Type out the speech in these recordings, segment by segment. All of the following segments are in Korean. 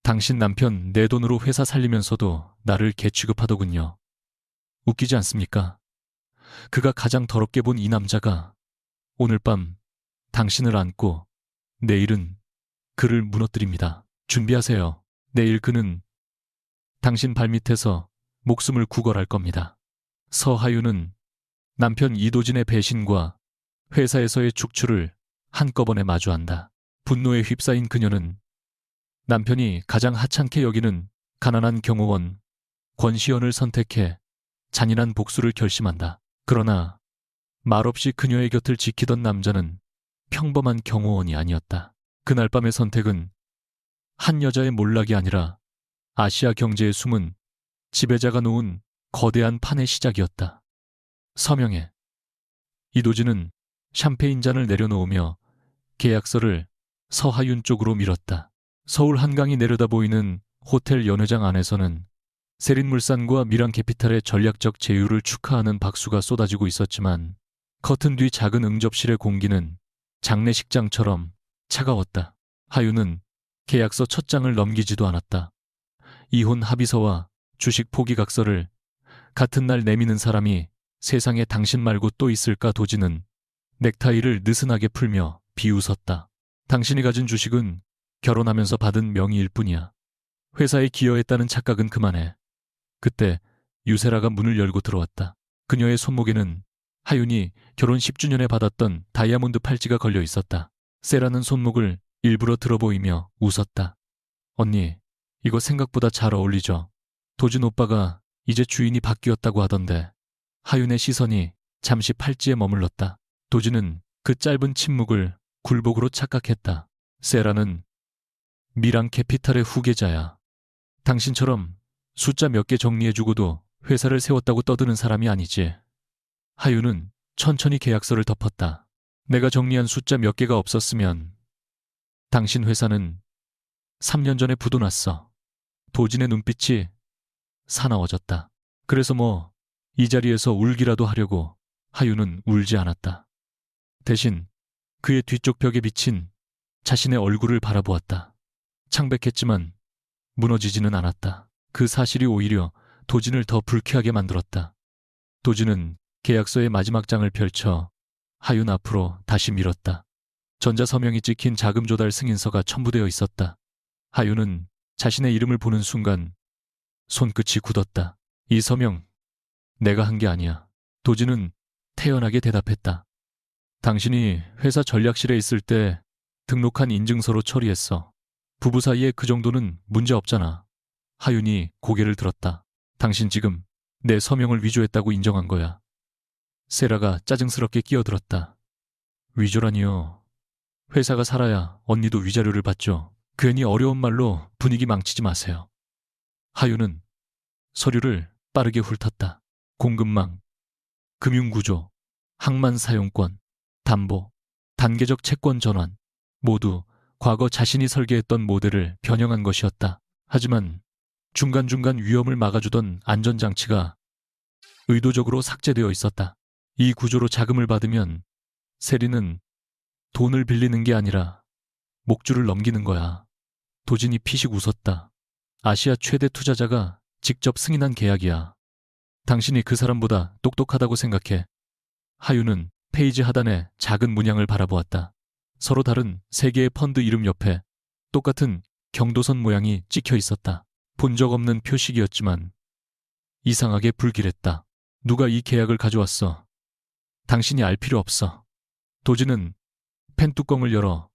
당신 남편 내 돈으로 회사 살리면서도 나를 개취급하더군요. 웃기지 않습니까? 그가 가장 더럽게 본 이 남자가 오늘 밤 당신을 안고 내일은 그를 무너뜨립니다. 준비하세요. 내일 그는 당신 발밑에서 목숨을 구걸할 겁니다. 서하윤은 남편 이도진의 배신과 회사에서의 축출을 한꺼번에 마주한다. 분노에 휩싸인 그녀는 남편이 가장 하찮게 여기는 가난한 경호원 권시연을 선택해 잔인한 복수를 결심한다. 그러나 말없이 그녀의 곁을 지키던 남자는 평범한 경호원이 아니었다. 그날 밤의 선택은 한 여자의 몰락이 아니라 아시아 경제의 숨은 지배자가 놓은 거대한 판의 시작이었다. 서명해. 이도진은 샴페인 잔을 내려놓으며 계약서를 서하윤 쪽으로 밀었다. 서울 한강이 내려다 보이는 호텔 연회장 안에서는 세린물산과 미랑캐피탈의 전략적 제휴를 축하하는 박수가 쏟아지고 있었지만 커튼 뒤 작은 응접실의 공기는 장례식장처럼 차가웠다. 하윤은 계약서 첫 장을 넘기지도 않았다. 이혼 합의서와 주식 포기각서를 같은 날 내미는 사람이 세상에 당신 말고 또 있을까. 도진은 넥타이를 느슨하게 풀며 비웃었다. 당신이 가진 주식은 결혼하면서 받은 명의일 뿐이야. 회사에 기여했다는 착각은 그만해. 그때 유세라가 문을 열고 들어왔다. 그녀의 손목에는 하윤이 결혼 10주년에 받았던 다이아몬드 팔찌가 걸려 있었다. 세라는 손목을 일부러 들어 보이며 웃었다. 언니, 이거 생각보다 잘 어울리죠? 도진 오빠가 이제 주인이 바뀌었다고 하던데. 하윤의 시선이 잠시 팔찌에 머물렀다. 도진은 그 짧은 침묵을 굴복으로 착각했다. 세라는 미랑 캐피탈의 후계자야. 당신처럼 숫자 몇 개 정리해주고도 회사를 세웠다고 떠드는 사람이 아니지. 하윤은 천천히 계약서를 덮었다. 내가 정리한 숫자 몇 개가 없었으면 당신 회사는 3년 전에 부도났어. 도진의 눈빛이 사나워졌다. 그래서 이 자리에서 울기라도 하려고 하윤은 울지 않았다. 대신 그의 뒤쪽 벽에 비친 자신의 얼굴을 바라보았다. 창백했지만 무너지지는 않았다. 그 사실이 오히려 도진을 더 불쾌하게 만들었다. 도진은 계약서의 마지막 장을 펼쳐 하윤 앞으로 다시 밀었다. 전자서명이 찍힌 자금 조달 승인서가 첨부되어 있었다. 하윤은 자신의 이름을 보는 순간 손끝이 굳었다. 이 서명 내가 한 게 아니야. 도진은 태연하게 대답했다. 당신이 회사 전략실에 있을 때 등록한 인증서로 처리했어. 부부 사이에 그 정도는 문제 없잖아. 하윤이 고개를 들었다. 당신 지금 내 서명을 위조했다고 인정한 거야. 세라가 짜증스럽게 끼어들었다. 위조라니요. 회사가 살아야 언니도 위자료를 받죠. 괜히 어려운 말로 분위기 망치지 마세요. 하윤은 서류를 빠르게 훑었다. 공급망, 금융구조, 항만 사용권, 담보, 단계적 채권 전환, 모두 과거 자신이 설계했던 모델을 변형한 것이었다. 하지만 중간중간 위험을 막아주던 안전장치가 의도적으로 삭제되어 있었다. 이 구조로 자금을 받으면 세리는 돈을 빌리는 게 아니라 목줄을 넘기는 거야. 도진이 피식 웃었다. 아시아 최대 투자자가 직접 승인한 계약이야. 당신이 그 사람보다 똑똑하다고 생각해. 하윤은 페이지 하단의 작은 문양을 바라보았다. 서로 다른 세 개의 펀드 이름 옆에 똑같은 경도선 모양이 찍혀 있었다. 본 적 없는 표식이었지만 이상하게 불길했다. 누가 이 계약을 가져왔어? 당신이 알 필요 없어. 도진은 펜 뚜껑을 열어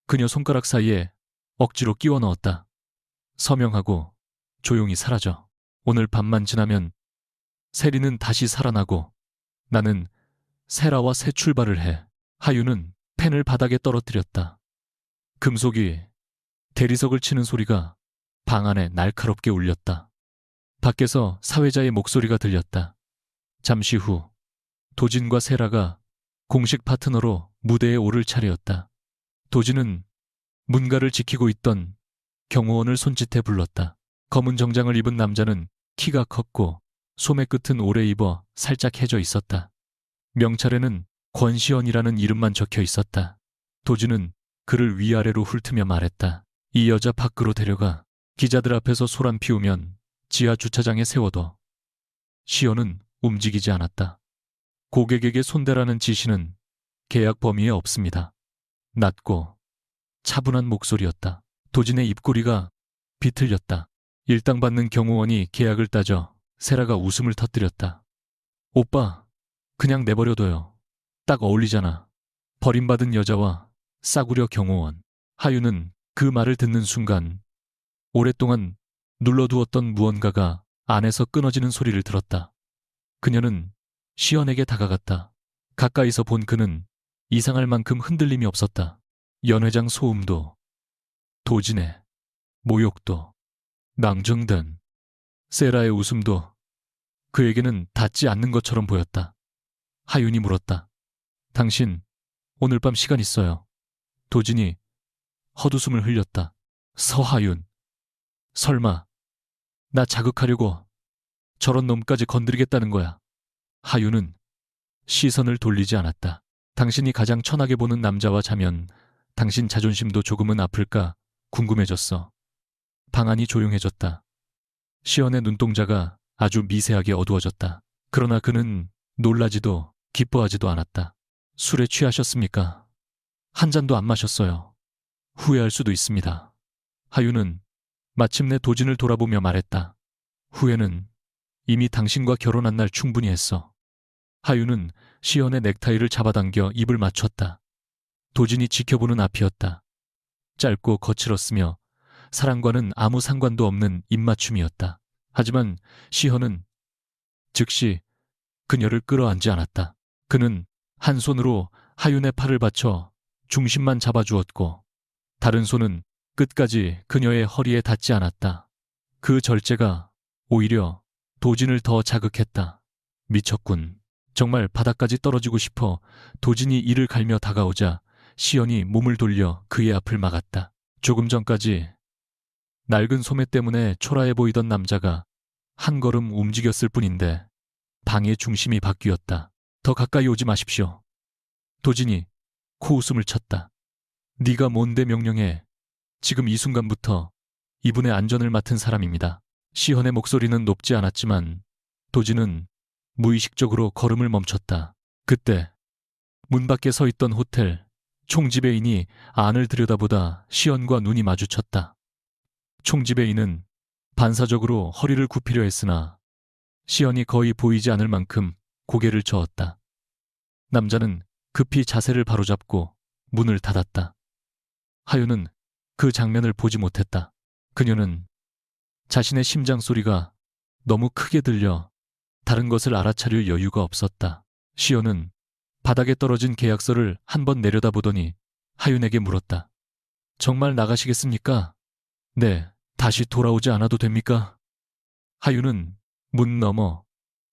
그녀 손가락 사이에 억지로 끼워 넣었다. 서명하고 조용히 사라져. 오늘 밤만 지나면 세리는 다시 살아나고 나는 세라와 새 출발을 해. 하윤은 펜을 바닥에 떨어뜨렸다. 금속이 대리석을 치는 소리가 방 안에 날카롭게 울렸다. 밖에서 사회자의 목소리가 들렸다. 잠시 후 도진과 세라가 공식 파트너로 무대에 오를 차례였다. 도진은 문가를 지키고 있던 경호원을 손짓해 불렀다. 검은 정장을 입은 남자는 키가 컸고 소매 끝은 오래 입어 살짝 해져 있었다. 명찰에는 권시연이라는 이름만 적혀 있었다. 도진은 그를 위아래로 훑으며 말했다. 이 여자 밖으로 데려가. 기자들 앞에서 소란 피우면 지하 주차장에 세워둬. 시연은 움직이지 않았다. 고객에게 손대라는 지시는 계약 범위에 없습니다. 낮고 차분한 목소리였다. 도진의 입꼬리가 비틀렸다. 일당받는 경호원이 계약을 따져 세라가 웃음을 터뜨렸다. 오빠, 그냥 내버려둬요. 딱 어울리잖아. 버림받은 여자와 싸구려 경호원. 하유는 그 말을 듣는 순간 오랫동안 눌러두었던 무언가가 안에서 끊어지는 소리를 들었다. 그녀는 시연에게 다가갔다. 가까이서 본 그는 이상할 만큼 흔들림이 없었다. 연회장 소음도, 도진의 모욕도, 낭정된 세라의 웃음도 그에게는 닿지 않는 것처럼 보였다. 하윤이 물었다. 당신 오늘 밤 시간 있어요. 도진이 헛웃음을 흘렸다. 서하윤. 설마 나 자극하려고 저런 놈까지 건드리겠다는 거야. 하윤은 시선을 돌리지 않았다. 당신이 가장 천하게 보는 남자와 자면 당신 자존심도 조금은 아플까 궁금해졌어. 방안이 조용해졌다. 시연의 눈동자가 아주 미세하게 어두워졌다. 그러나 그는 놀라지도 기뻐하지도 않았다. 술에 취하셨습니까? 한 잔도 안 마셨어요. 후회할 수도 있습니다. 하윤은 마침내 도진을 돌아보며 말했다. 후회는 이미 당신과 결혼한 날 충분히 했어. 하윤은 시연의 넥타이를 잡아당겨 입을 맞췄다. 도진이 지켜보는 앞이었다. 짧고 거칠었으며 사랑과는 아무 상관도 없는 입맞춤이었다. 하지만 시현은 즉시 그녀를 끌어안지 않았다. 그는 한 손으로 하윤의 팔을 받쳐 중심만 잡아주었고 다른 손은 끝까지 그녀의 허리에 닿지 않았다. 그 절제가 오히려 도진을 더 자극했다. 미쳤군. 정말 바닥까지 떨어지고 싶어 도진이 이를 갈며 다가오자 시연이 몸을 돌려 그의 앞을 막았다. 조금 전까지 낡은 소매 때문에 초라해 보이던 남자가 한 걸음 움직였을 뿐인데 방의 중심이 바뀌었다. 더 가까이 오지 마십시오. 도진이 코웃음을 쳤다. 네가 뭔데 명령해. 지금 이 순간부터 이분의 안전을 맡은 사람입니다. 시헌의 목소리는 높지 않았지만 도진은 무의식적으로 걸음을 멈췄다. 그때 문 밖에 서 있던 호텔 총지배인이 안을 들여다보다 시연과 눈이 마주쳤다. 총지배인은 반사적으로 허리를 굽히려 했으나 시연이 거의 보이지 않을 만큼 고개를 저었다. 남자는 급히 자세를 바로잡고 문을 닫았다. 하윤은 그 장면을 보지 못했다. 그녀는 자신의 심장 소리가 너무 크게 들려 다른 것을 알아차릴 여유가 없었다. 시연은 바닥에 떨어진 계약서를 한번 내려다보더니 하윤에게 물었다. 정말 나가시겠습니까? 네, 다시 돌아오지 않아도 됩니까? 하윤은 문 너머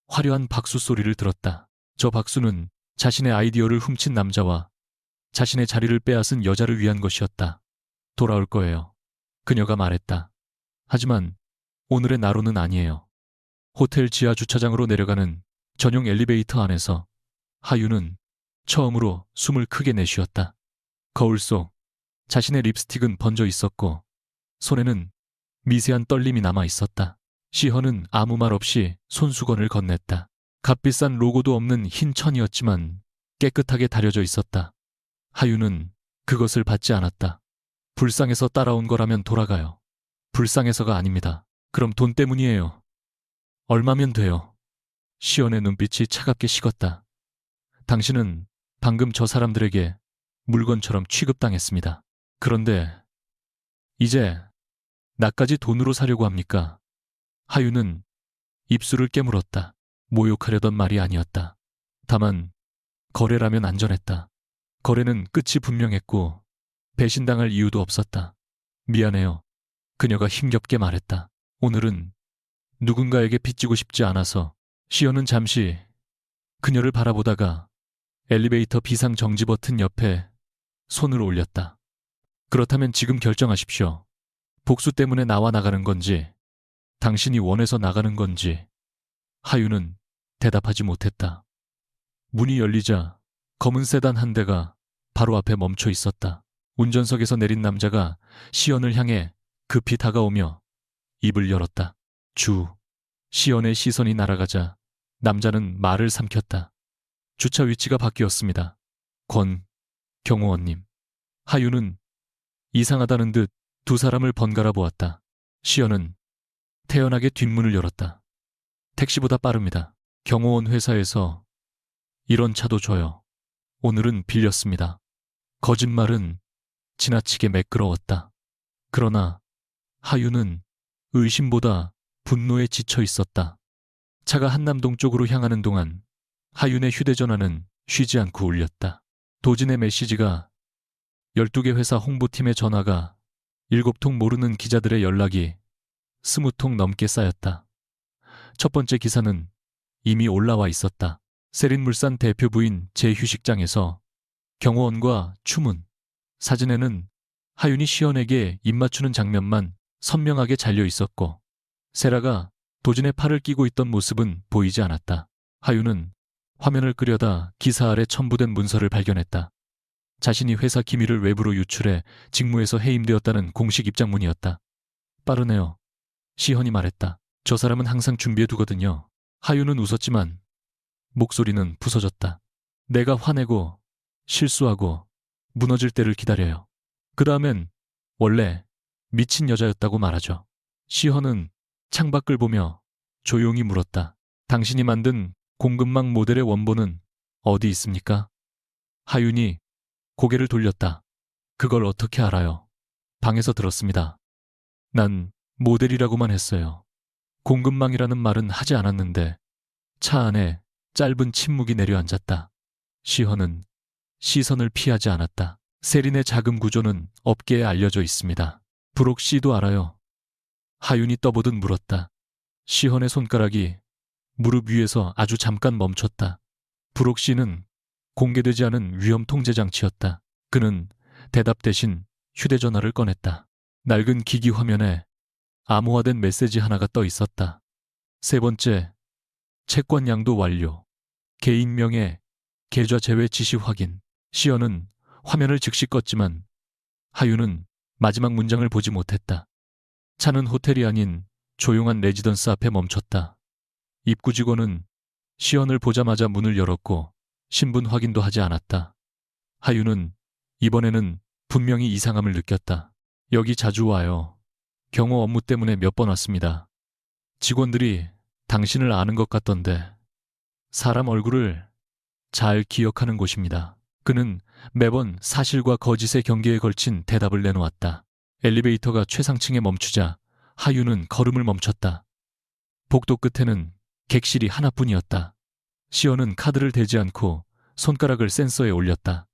화려한 박수 소리를 들었다. 저 박수는 자신의 아이디어를 훔친 남자와 자신의 자리를 빼앗은 여자를 위한 것이었다. 돌아올 거예요. 그녀가 말했다. 하지만 오늘의 나로는 아니에요. 호텔 지하 주차장으로 내려가는 전용 엘리베이터 안에서 하윤은 처음으로 숨을 크게 내쉬었다. 거울 속 자신의 립스틱은 번져 있었고 손에는 미세한 떨림이 남아 있었다. 시헌은 아무 말 없이 손수건을 건넸다. 값비싼 로고도 없는 흰 천이었지만 깨끗하게 다려져 있었다. 하윤은 그것을 받지 않았다. 불쌍해서 따라온 거라면 돌아가요. 불쌍해서가 아닙니다. 그럼 돈 때문이에요. 얼마면 돼요? 시연의 눈빛이 차갑게 식었다. 당신은 방금 저 사람들에게 물건처럼 취급당했습니다. 그런데 이제 나까지 돈으로 사려고 합니까? 하윤은 입술을 깨물었다. 모욕하려던 말이 아니었다. 다만 거래라면 안전했다. 거래는 끝이 분명했고 배신당할 이유도 없었다. 미안해요. 그녀가 힘겹게 말했다. 오늘은 누군가에게 빚지고 싶지 않아서. 시연은 잠시 그녀를 바라보다가 엘리베이터 비상 정지 버튼 옆에 손을 올렸다. 그렇다면 지금 결정하십시오. 복수 때문에 나와 나가는 건지 당신이 원해서 나가는 건지. 하윤은 대답하지 못했다. 문이 열리자 검은 세단 한 대가 바로 앞에 멈춰 있었다. 운전석에서 내린 남자가 시연을 향해 급히 다가오며 입을 열었다. 시연의 시선이 날아가자 남자는 말을 삼켰다. 주차 위치가 바뀌었습니다. 경호원님. 하윤은 이상하다는 듯 두 사람을 번갈아 보았다. 시연은 태연하게 뒷문을 열었다. 택시보다 빠릅니다. 경호원 회사에서 이런 차도 줘요. 오늘은 빌렸습니다. 거짓말은 지나치게 매끄러웠다. 그러나 하윤은 의심보다 분노에 지쳐 있었다. 차가 한남동 쪽으로 향하는 동안 하윤의 휴대전화는 쉬지 않고 울렸다. 도진의 메시지가 12개 회사 홍보팀의 전화가 7통 모르는 기자들의 연락이 20통 넘게 쌓였다. 첫 번째 기사는 이미 올라와 있었다. 세린물산 대표 부인 재휴식장에서 경호원과 추문. 사진에는 하윤이 시연에게 입 맞추는 장면만 선명하게 잘려 있었고 세라가 도진의 팔을 끼고 있던 모습은 보이지 않았다. 하윤은 화면을 끄려다 기사 아래 첨부된 문서를 발견했다. 자신이 회사 기밀을 외부로 유출해 직무에서 해임되었다는 공식 입장문이었다. 빠르네요. 시헌이 말했다. 저 사람은 항상 준비해두거든요. 하윤은 웃었지만 목소리는 부서졌다. 내가 화내고 실수하고 무너질 때를 기다려요. 그 다음엔 원래 미친 여자였다고 말하죠. 시헌은 창밖을 보며 조용히 물었다. 당신이 만든 공급망 모델의 원본은 어디 있습니까? 하윤이 고개를 돌렸다. 그걸 어떻게 알아요? 방에서 들었습니다. 난 모델이라고만 했어요. 공급망이라는 말은 하지 않았는데 차 안에 짧은 침묵이 내려앉았다. 시헌은 시선을 피하지 않았다. 세린의 자금 구조는 업계에 알려져 있습니다. 브록 씨도 알아요. 하윤이 떠보듯 물었다. 시헌의 손가락이 무릎 위에서 아주 잠깐 멈췄다. 브록 씨는 공개되지 않은 위험 통제 장치였다. 그는 대답 대신 휴대전화를 꺼냈다. 낡은 기기 화면에 암호화된 메시지 하나가 떠 있었다. 세 번째, 채권 양도 완료. 개인명의 계좌 제외 지시 확인. 시연은 화면을 즉시 껐지만 하윤은 마지막 문장을 보지 못했다. 차는 호텔이 아닌 조용한 레지던스 앞에 멈췄다. 입구 직원은 시연을 보자마자 문을 열었고 신분 확인도 하지 않았다. 하윤은 이번에는 분명히 이상함을 느꼈다. 여기 자주 와요. 경호 업무 때문에 몇 번 왔습니다. 직원들이 당신을 아는 것 같던데 사람 얼굴을 잘 기억하는 곳입니다. 그는 매번 사실과 거짓의 경계에 걸친 대답을 내놓았다. 엘리베이터가 최상층에 멈추자 하윤은 걸음을 멈췄다. 복도 끝에는 객실이 하나뿐이었다. 시연은 카드를 대지 않고 손가락을 센서에 올렸다.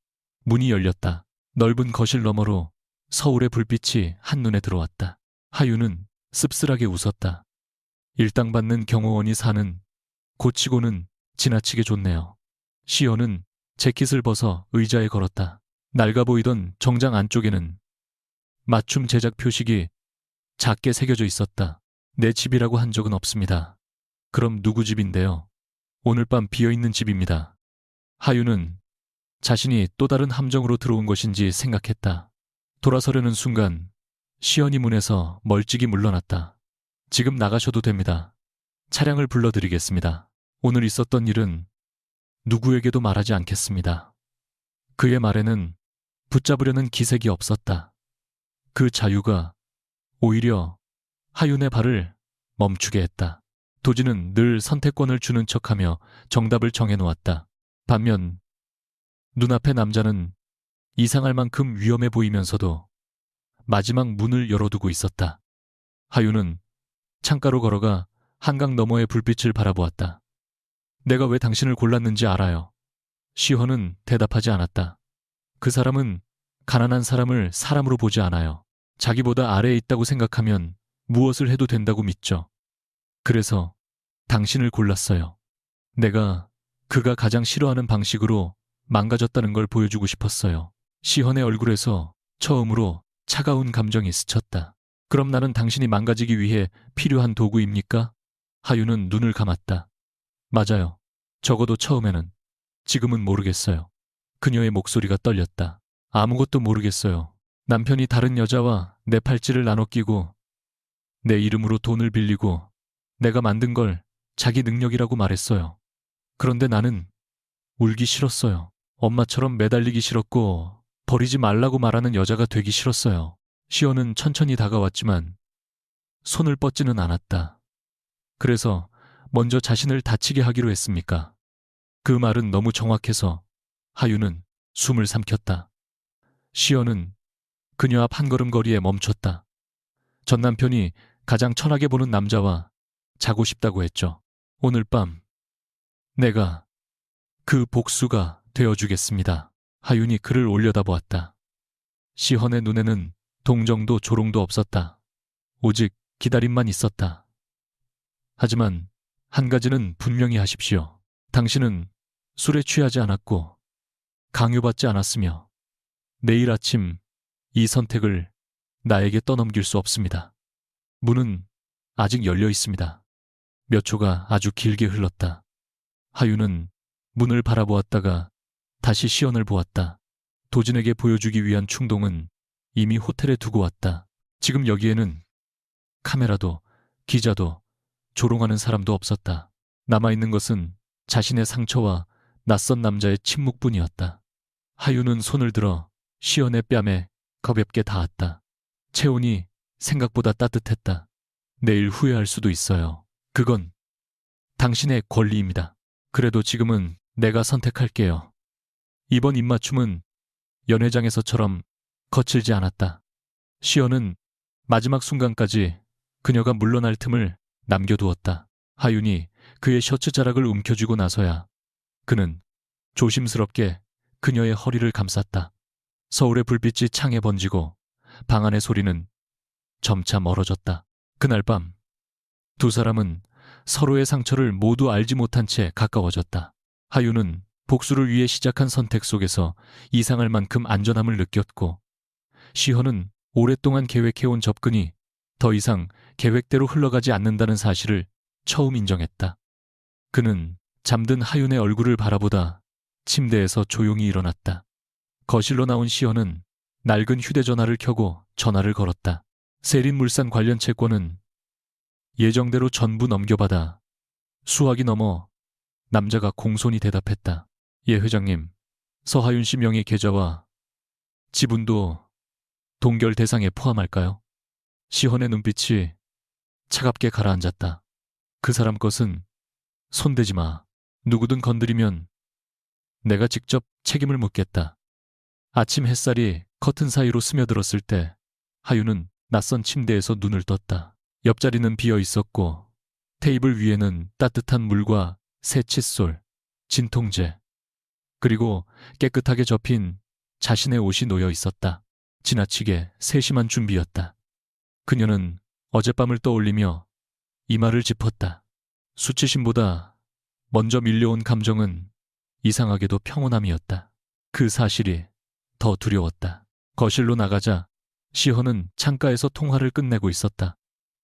문이 열렸다. 넓은 거실 너머로 서울의 불빛이 한눈에 들어왔다. 하윤은 씁쓸하게 웃었다. 일당받는 경호원이 사는 고치고는 지나치게 좋네요. 시연은 재킷을 벗어 의자에 걸었다. 낡아 보이던 정장 안쪽에는 맞춤 제작 표식이 작게 새겨져 있었다. 내 집이라고 한 적은 없습니다. 그럼 누구 집인데요? 오늘 밤 비어있는 집입니다. 하윤은 자신이 또 다른 함정으로 들어온 것인지 생각했다. 돌아서려는 순간 시연이 문에서 멀찍이 물러났다. 지금 나가셔도 됩니다. 차량을 불러드리겠습니다. 오늘 있었던 일은 누구에게도 말하지 않겠습니다. 그의 말에는 붙잡으려는 기색이 없었다. 그 자유가 오히려 하윤의 발을 멈추게 했다. 도진은 늘 선택권을 주는 척하며 정답을 정해놓았다. 반면 눈앞의 남자는 이상할 만큼 위험해 보이면서도 마지막 문을 열어두고 있었다. 하윤은 창가로 걸어가 한강 너머의 불빛을 바라보았다. 내가 왜 당신을 골랐는지 알아요. 시헌은 대답하지 않았다. 그 사람은 가난한 사람을 사람으로 보지 않아요. 자기보다 아래에 있다고 생각하면 무엇을 해도 된다고 믿죠. 그래서 당신을 골랐어요. 내가 그가 가장 싫어하는 방식으로 망가졌다는 걸 보여주고 싶었어요. 시헌의 얼굴에서 처음으로 차가운 감정이 스쳤다. 그럼 나는 당신이 망가지기 위해 필요한 도구입니까? 하윤은 눈을 감았다. 맞아요. 적어도 처음에는. 지금은 모르겠어요. 그녀의 목소리가 떨렸다. 아무것도 모르겠어요. 남편이 다른 여자와 내 팔찌를 나눠 끼고 내 이름으로 돈을 빌리고 내가 만든 걸 자기 능력이라고 말했어요. 그런데 나는 울기 싫었어요. 엄마처럼 매달리기 싫었고 버리지 말라고 말하는 여자가 되기 싫었어요. 시연은 천천히 다가왔지만 손을 뻗지는 않았다. 그래서 먼저 자신을 다치게 하기로 했습니까? 그 말은 너무 정확해서 하윤은 숨을 삼켰다. 시연은 그녀 앞 한 걸음 거리에 멈췄다. 전 남편이 가장 천하게 보는 남자와 자고 싶다고 했죠. 오늘 밤 내가 그 복수가 되어주겠습니다. 하윤이 그를 올려다보았다. 시헌의 눈에는 동정도 조롱도 없었다. 오직 기다림만 있었다. 하지만 한 가지는 분명히 하십시오. 당신은 술에 취하지 않았고 강요받지 않았으며 내일 아침 이 선택을 나에게 떠넘길 수 없습니다. 문은 아직 열려 있습니다. 몇 초가 아주 길게 흘렀다. 하윤은 문을 바라보았다가 다시 시연을 보았다. 도진에게 보여주기 위한 충동은 이미 호텔에 두고 왔다. 지금 여기에는 카메라도 기자도 조롱하는 사람도 없었다. 남아있는 것은 자신의 상처와 낯선 남자의 침묵뿐이었다. 하윤은 손을 들어 시연의 뺨에 가볍게 닿았다. 체온이 생각보다 따뜻했다. 내일 후회할 수도 있어요. 그건 당신의 권리입니다. 그래도 지금은 내가 선택할게요. 이번 입맞춤은 연회장에서처럼 거칠지 않았다. 시연은 마지막 순간까지 그녀가 물러날 틈을 남겨두었다. 하윤이 그의 셔츠 자락을 움켜쥐고 나서야 그는 조심스럽게 그녀의 허리를 감쌌다. 서울의 불빛이 창에 번지고 방 안의 소리는 점차 멀어졌다. 그날 밤 두 사람은 서로의 상처를 모두 알지 못한 채 가까워졌다. 하윤은 복수를 위해 시작한 선택 속에서 이상할 만큼 안전함을 느꼈고 시헌은 오랫동안 계획해온 접근이 더 이상 계획대로 흘러가지 않는다는 사실을 처음 인정했다. 그는 잠든 하윤의 얼굴을 바라보다 침대에서 조용히 일어났다. 거실로 나온 시연은 낡은 휴대전화를 켜고 전화를 걸었다. 세린물산 관련 채권은 예정대로 전부 넘겨받아 수확이 넘어 남자가 공손히 대답했다. 예, 회장님. 서하윤 씨 명의 계좌와 지분도 동결 대상에 포함할까요? 시헌의 눈빛이 차갑게 가라앉았다. 그 사람 것은 손대지 마. 누구든 건드리면 내가 직접 책임을 묻겠다. 아침 햇살이 커튼 사이로 스며들었을 때 하윤은 낯선 침대에서 눈을 떴다. 옆자리는 비어 있었고 테이블 위에는 따뜻한 물과 새 칫솔, 진통제, 그리고 깨끗하게 접힌 자신의 옷이 놓여 있었다. 지나치게 세심한 준비였다. 그녀는 어젯밤을 떠올리며 이마를 짚었다. 수치심보다 먼저 밀려온 감정은 이상하게도 평온함이었다. 그 사실이 더 두려웠다. 거실로 나가자 시헌은 창가에서 통화를 끝내고 있었다.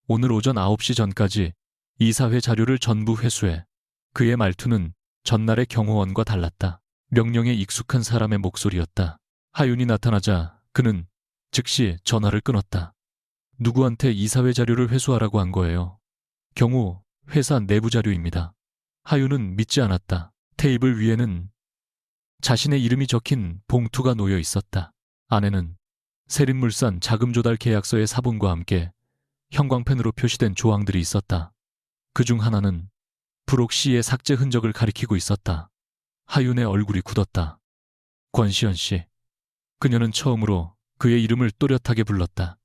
오늘 오전 9시 전까지 이사회 자료를 전부 회수해. 그의 말투는 전날의 경호원과 달랐다. 명령에 익숙한 사람의 목소리였다. 하윤이 나타나자 그는 즉시 전화를 끊었다. 누구한테 이사회 자료를 회수하라고 한 거예요? 경우 회사 내부 자료입니다. 하윤은 믿지 않았다. 테이블 위에는 자신의 이름이 적힌 봉투가 놓여 있었다. 안에는 세린물산 자금 조달 계약서의 사본과 함께 형광펜으로 표시된 조항들이 있었다. 그중 하나는 브록 씨의 삭제 흔적을 가리키고 있었다. 하윤의 얼굴이 굳었다. 권시연 씨. 그녀는 처음으로 그의 이름을 또렷하게 불렀다.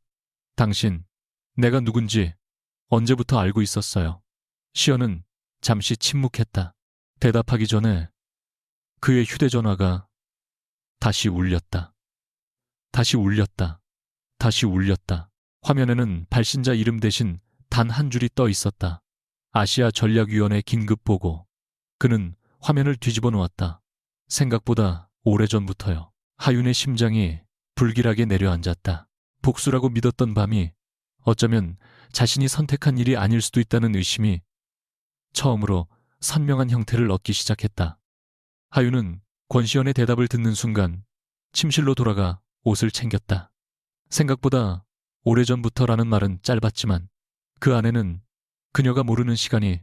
당신, 내가 누군지 언제부터 알고 있었어요. 시연은 잠시 침묵했다. 대답하기 전에 그의 휴대전화가 다시 울렸다. 다시 울렸다. 다시 울렸다. 화면에는 발신자 이름 대신 단 한 줄이 떠 있었다. 아시아 전략위원회 긴급보고. 그는 화면을 뒤집어 놓았다. 생각보다 오래전부터요. 하윤의 심장이 불길하게 내려앉았다. 복수라고 믿었던 밤이 어쩌면 자신이 선택한 일이 아닐 수도 있다는 의심이 처음으로 선명한 형태를 얻기 시작했다. 하윤은 권시연의 대답을 듣는 순간 침실로 돌아가 옷을 챙겼다. 생각보다 오래전부터라는 말은 짧았지만 그 안에는 그녀가 모르는 시간이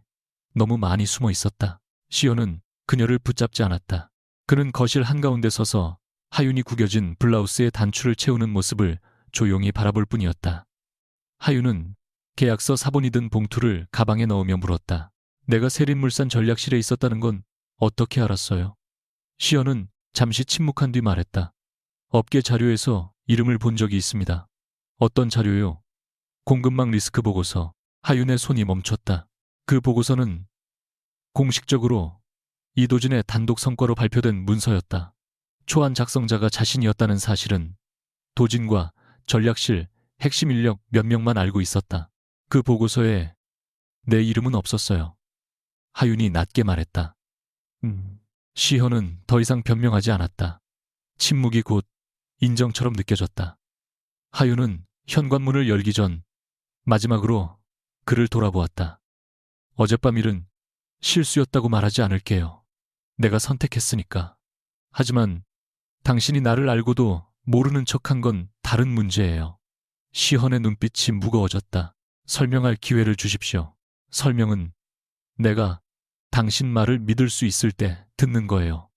너무 많이 숨어 있었다. 시연은 그녀를 붙잡지 않았다. 그는 거실 한가운데 서서 하윤이 구겨진 블라우스의 단추를 채우는 모습을 조용히 바라볼 뿐이었다. 하윤은 계약서 사본이 든 봉투를 가방에 넣으며 물었다. 내가 세린물산 전략실에 있었다는 건 어떻게 알았어요? 시연은 잠시 침묵한 뒤 말했다. 업계 자료에서 이름을 본 적이 있습니다. 어떤 자료요? 공급망 리스크 보고서. 하윤의 손이 멈췄다. 그 보고서는 공식적으로 이도진의 단독 성과로 발표된 문서였다. 초안 작성자가 자신이었다는 사실은 도진과 전략실 핵심 인력 몇 명만 알고 있었다. 그 보고서에 내 이름은 없었어요. 하윤이 낮게 말했다. 시현은 더 이상 변명하지 않았다. 침묵이 곧 인정처럼 느껴졌다. 하윤은 현관문을 열기 전 마지막으로 그를 돌아보았다. 어젯밤 일은 실수였다고 말하지 않을게요. 내가 선택했으니까. 하지만 당신이 나를 알고도 모르는 척한 건 다른 문제예요. 시헌의 눈빛이 무거워졌다. 설명할 기회를 주십시오. 설명은 내가 당신 말을 믿을 수 있을 때 듣는 거예요.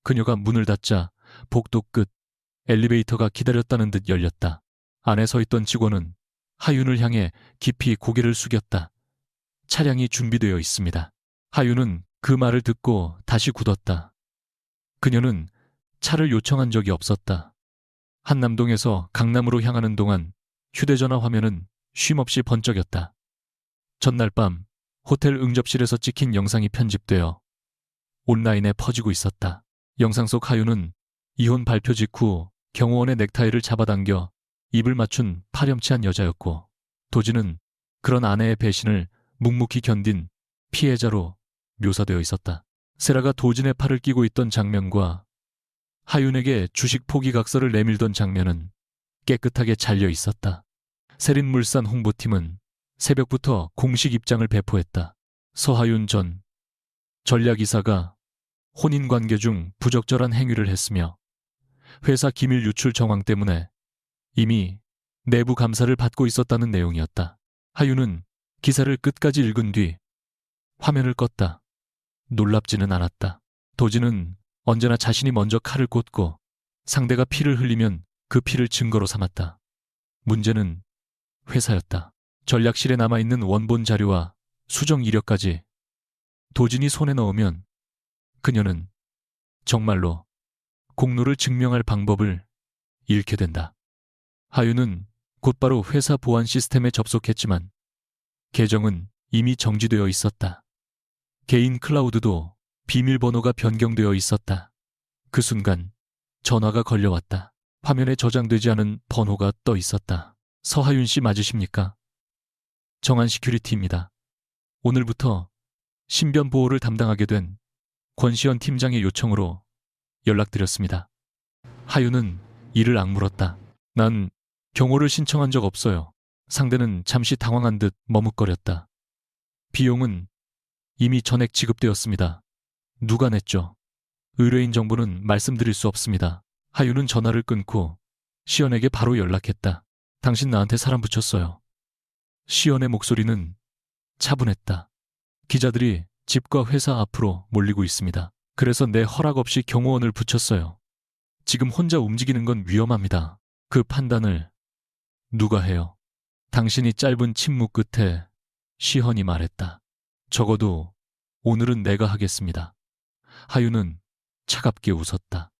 그녀가 문을 닫자 복도 끝 엘리베이터가 기다렸다는 듯 열렸다. 안에 서 있던 직원은 하윤을 향해 깊이 고개를 숙였다. 차량이 준비되어 있습니다. 하윤은 그 말을 듣고 다시 굳었다. 그녀는 차를 요청한 적이 없었다. 한남동에서 강남으로 향하는 동안 휴대전화 화면은 쉼없이 번쩍였다. 전날 밤 호텔 응접실에서 찍힌 영상이 편집되어 온라인에 퍼지고 있었다. 영상 속 하윤은 이혼 발표 직후 경호원의 넥타이를 잡아당겨 입을 맞춘 파렴치한 여자였고 도진은 그런 아내의 배신을 묵묵히 견딘 피해자로 묘사되어 있었다. 세라가 도진의 팔을 끼고 있던 장면과 하윤에게 주식 포기 각서를 내밀던 장면은 깨끗하게 잘려 있었다. 세린물산 홍보팀은 새벽부터 공식 입장을 배포했다. 서하윤 전 전략이사가 혼인관계 중 부적절한 행위를 했으며 회사 기밀 유출 정황 때문에 이미 내부 감사를 받고 있었다는 내용이었다. 하윤은 기사를 끝까지 읽은 뒤 화면을 껐다. 놀랍지는 않았다. 도진은 언제나 자신이 먼저 칼을 꽂고 상대가 피를 흘리면 그 피를 증거로 삼았다. 문제는 회사였다. 전략실에 남아있는 원본 자료와 수정 이력까지 도진이 손에 넣으면 그녀는 정말로 공로를 증명할 방법을 잃게 된다. 하윤은 곧바로 회사 보안 시스템에 접속했지만 계정은 이미 정지되어 있었다. 개인 클라우드도 비밀번호가 변경되어 있었다. 그 순간 전화가 걸려왔다. 화면에 저장되지 않은 번호가 떠 있었다. 서하윤 씨 맞으십니까? 정한 시큐리티입니다. 오늘부터 신변 보호를 담당하게 된 권시현 팀장의 요청으로 연락드렸습니다. 하윤은 이를 악물었다. 난 경호를 신청한 적 없어요. 상대는 잠시 당황한 듯 머뭇거렸다. 비용은 이미 전액 지급되었습니다. 누가 냈죠? 의뢰인 정보는 말씀드릴 수 없습니다. 하윤은 전화를 끊고 시연에게 바로 연락했다. 당신 나한테 사람 붙였어요. 시연의 목소리는 차분했다. 기자들이 집과 회사 앞으로 몰리고 있습니다. 그래서 내 허락 없이 경호원을 붙였어요. 지금 혼자 움직이는 건 위험합니다. 그 판단을 누가 해요? 당신이 짧은 침묵 끝에 시헌이 말했다. 적어도 오늘은 내가 하겠습니다. 하윤은 차갑게 웃었다.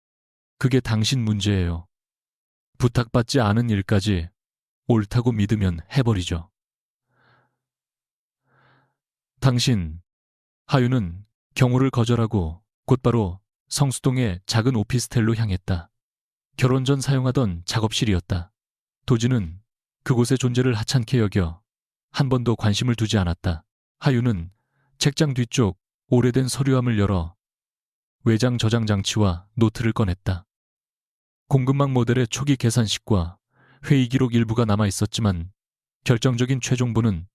그게 당신 문제예요. 부탁받지 않은 일까지 옳다고 믿으면 해버리죠. 당신, 하윤은 경호를 거절하고 곧바로 성수동의 작은 오피스텔로 향했다. 결혼 전 사용하던 작업실이었다. 도진은 그곳의 존재를 하찮게 여겨 한 번도 관심을 두지 않았다. 하윤은 책장 뒤쪽 오래된 서류함을 열어 외장 저장 장치와 노트를 꺼냈다. 공급망 모델의 초기 계산식과 회의 기록 일부가 남아 있었지만 결정적인 최종본은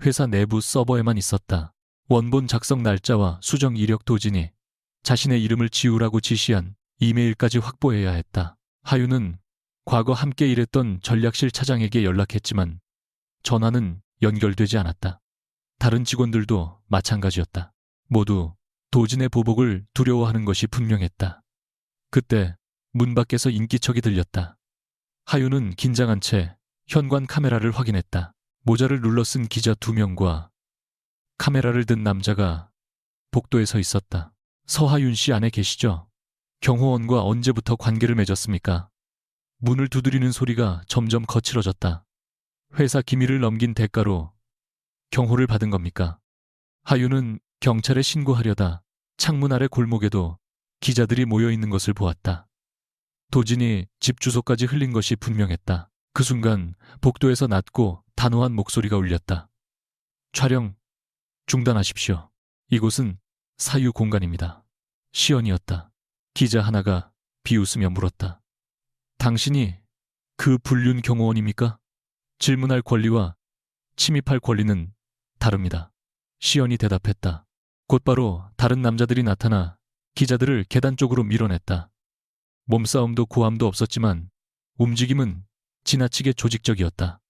회사 내부 서버에만 있었다. 원본 작성 날짜와 수정 이력 도진이 자신의 이름을 지우라고 지시한 이메일까지 확보해야 했다. 하윤은 과거 함께 일했던 전략실 차장에게 연락했지만 전화는 연결되지 않았다. 다른 직원들도 마찬가지였다. 모두 도진의 보복을 두려워하는 것이 분명했다. 그때 문 밖에서 인기척이 들렸다. 하윤은 긴장한 채 현관 카메라를 확인했다. 모자를 눌러 쓴 기자 2명과 카메라를 든 남자가 복도에 서 있었다. 서하윤 씨 안에 계시죠? 경호원과 언제부터 관계를 맺었습니까? 문을 두드리는 소리가 점점 거칠어졌다. 회사 기밀을 넘긴 대가로 경호를 받은 겁니까? 하윤은 경찰에 신고하려다 창문 아래 골목에도 기자들이 모여 있는 것을 보았다. 도진이 집 주소까지 흘린 것이 분명했다. 그 순간 복도에서 낮고 단호한 목소리가 울렸다. 촬영 중단하십시오. 이곳은 사유 공간입니다. 시연이었다. 기자 하나가 비웃으며 물었다. 당신이 그 불륜 경호원입니까? 질문할 권리와 침입할 권리는 다릅니다. 시연이 대답했다. 곧바로 다른 남자들이 나타나 기자들을 계단 쪽으로 밀어냈다. 몸싸움도 고함도 없었지만 움직임은 지나치게 조직적이었다.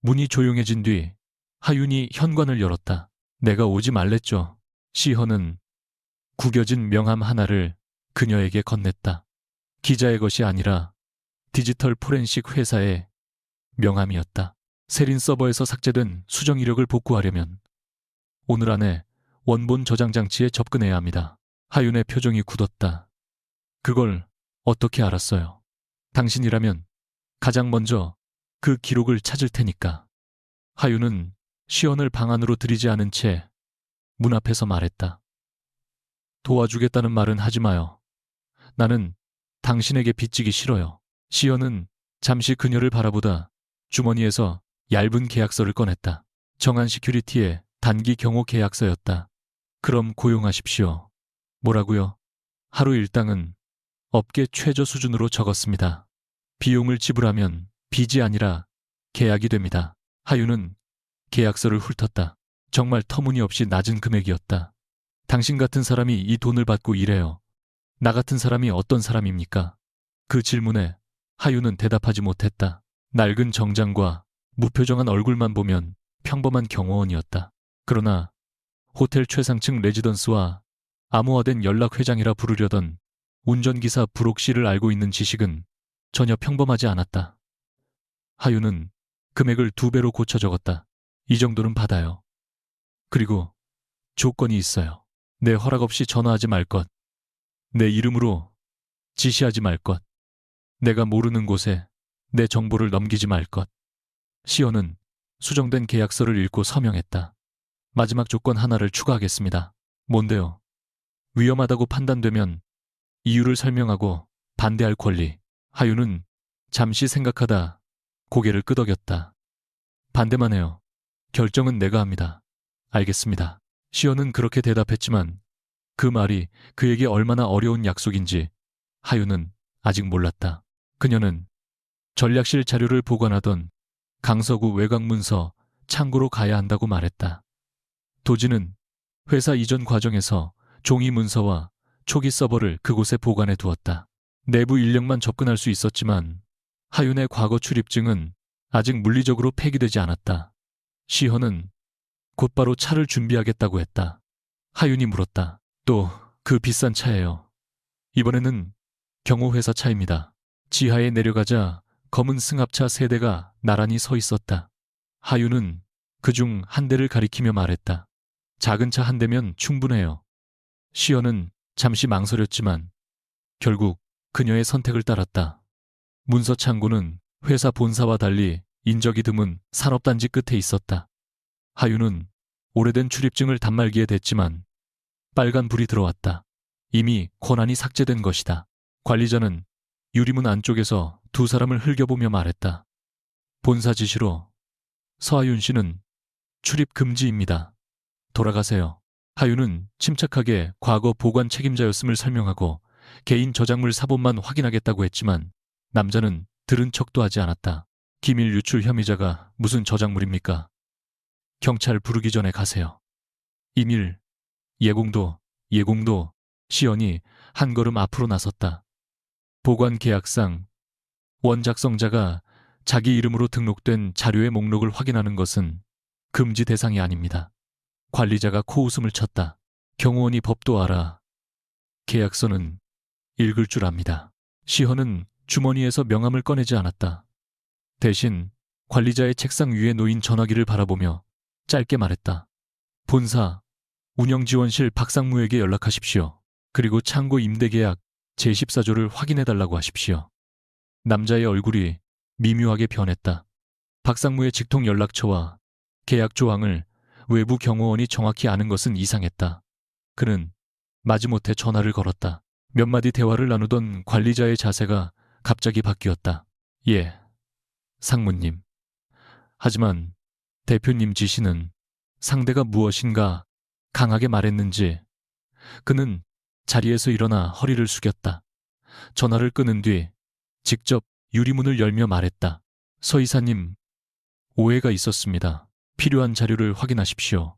문이 조용해진 뒤 하윤이 현관을 열었다. 내가 오지 말랬죠. 시현은 구겨진 명함 하나를 그녀에게 건넸다. 기자의 것이 아니라 디지털 포렌식 회사의 명함이었다. 세린 서버에서 삭제된 수정 이력을 복구하려면 오늘 안에 원본 저장 장치에 접근해야 합니다. 하윤의 표정이 굳었다. 그걸 어떻게 알았어요? 당신이라면 가장 먼저 그 기록을 찾을 테니까. 하윤은 시연을 방 안으로 들이지 않은 채 문 앞에서 말했다. 도와주겠다는 말은 하지 마요. 나는 당신에게 빚지기 싫어요. 시연은 잠시 그녀를 바라보다 주머니에서 얇은 계약서를 꺼냈다. 정한 시큐리티의 단기 경호 계약서였다. 그럼 고용하십시오. 뭐라고요? 하루 일당은 업계 최저 수준으로 적었습니다. 비용을 지불하면 빚이 아니라 계약이 됩니다. 하윤은 계약서를 훑었다. 정말 터무니없이 낮은 금액이었다. 당신 같은 사람이 이 돈을 받고 일해요. 나 같은 사람이 어떤 사람입니까? 그 질문에 하윤은 대답하지 못했다. 낡은 정장과 무표정한 얼굴만 보면 평범한 경호원이었다. 그러나 호텔 최상층 레지던스와 암호화된 연락회장이라 부르려던 운전기사 브록 씨를 알고 있는 지식은 전혀 평범하지 않았다. 하윤은 금액을 2배로 고쳐 적었다. 이 정도는 받아요. 그리고 조건이 있어요. 내 허락 없이 전화하지 말 것. 내 이름으로 지시하지 말 것. 내가 모르는 곳에 내 정보를 넘기지 말 것. 시연은 수정된 계약서를 읽고 서명했다. 마지막 조건 하나를 추가하겠습니다. 뭔데요? 위험하다고 판단되면 이유를 설명하고 반대할 권리. 하윤은 잠시 생각하다 고개를 끄덕였다. 반대만 해요. 결정은 내가 합니다. 알겠습니다. 시연은 그렇게 대답했지만 그 말이 그에게 얼마나 어려운 약속인지 하윤은 아직 몰랐다. 그녀는 전략실 자료를 보관하던 강서구 외곽문서 창고로 가야 한다고 말했다. 도진은 회사 이전 과정에서 종이 문서와 초기 서버를 그곳에 보관해 두었다. 내부 인력만 접근할 수 있었지만 하윤의 과거 출입증은 아직 물리적으로 폐기되지 않았다. 시현은 곧바로 차를 준비하겠다고 했다. 하윤이 물었다. 또 그 비싼 차예요. 이번에는 경호회사 차입니다. 지하에 내려가자 검은 승합차 3대가 나란히 서 있었다. 하윤은 그중 한 대를 가리키며 말했다. 작은 차 한 대면 충분해요. 시연은 잠시 망설였지만 결국 그녀의 선택을 따랐다. 문서 창고는 회사 본사와 달리 인적이 드문 산업단지 끝에 있었다. 하윤은 오래된 출입증을 단말기에 댔지만 빨간 불이 들어왔다. 이미 권한이 삭제된 것이다. 관리자는 유리문 안쪽에서 2 사람을 흘겨보며 말했다. 본사 지시로 서하윤 씨는 출입 금지입니다. 돌아가세요. 하윤은 침착하게 과거 보관 책임자였음을 설명하고 개인 저작물 사본만 확인하겠다고 했지만 남자는 들은 척도 하지 않았다. 기밀 유출 혐의자가 무슨 저작물입니까? 경찰 부르기 전에 가세요. 이밀, 예공도, 시연이 한 걸음 앞으로 나섰다. 보관 계약상 원작성자가 자기 이름으로 등록된 자료의 목록을 확인하는 것은 금지 대상이 아닙니다. 관리자가 코웃음을 쳤다. 경호원이 법도 알아. 계약서는 읽을 줄 압니다. 시헌은 주머니에서 명함을 꺼내지 않았다. 대신 관리자의 책상 위에 놓인 전화기를 바라보며 짧게 말했다. 본사, 운영지원실 박상무에게 연락하십시오. 그리고 창고 임대계약 제14조를 확인해달라고 하십시오. 남자의 얼굴이 미묘하게 변했다. 박상무의 직통 연락처와 계약 조항을 외부 경호원이 정확히 아는 것은 이상했다. 그는 마지못해 전화를 걸었다. 몇 마디 대화를 나누던 관리자의 자세가 갑자기 바뀌었다. 예, 상무님. 하지만 대표님 지시는 상대가 무엇인가 강하게 말했는지 그는 자리에서 일어나 허리를 숙였다. 전화를 끊은 뒤 직접 유리문을 열며 말했다. 서 이사님, 오해가 있었습니다. 필요한 자료를 확인하십시오.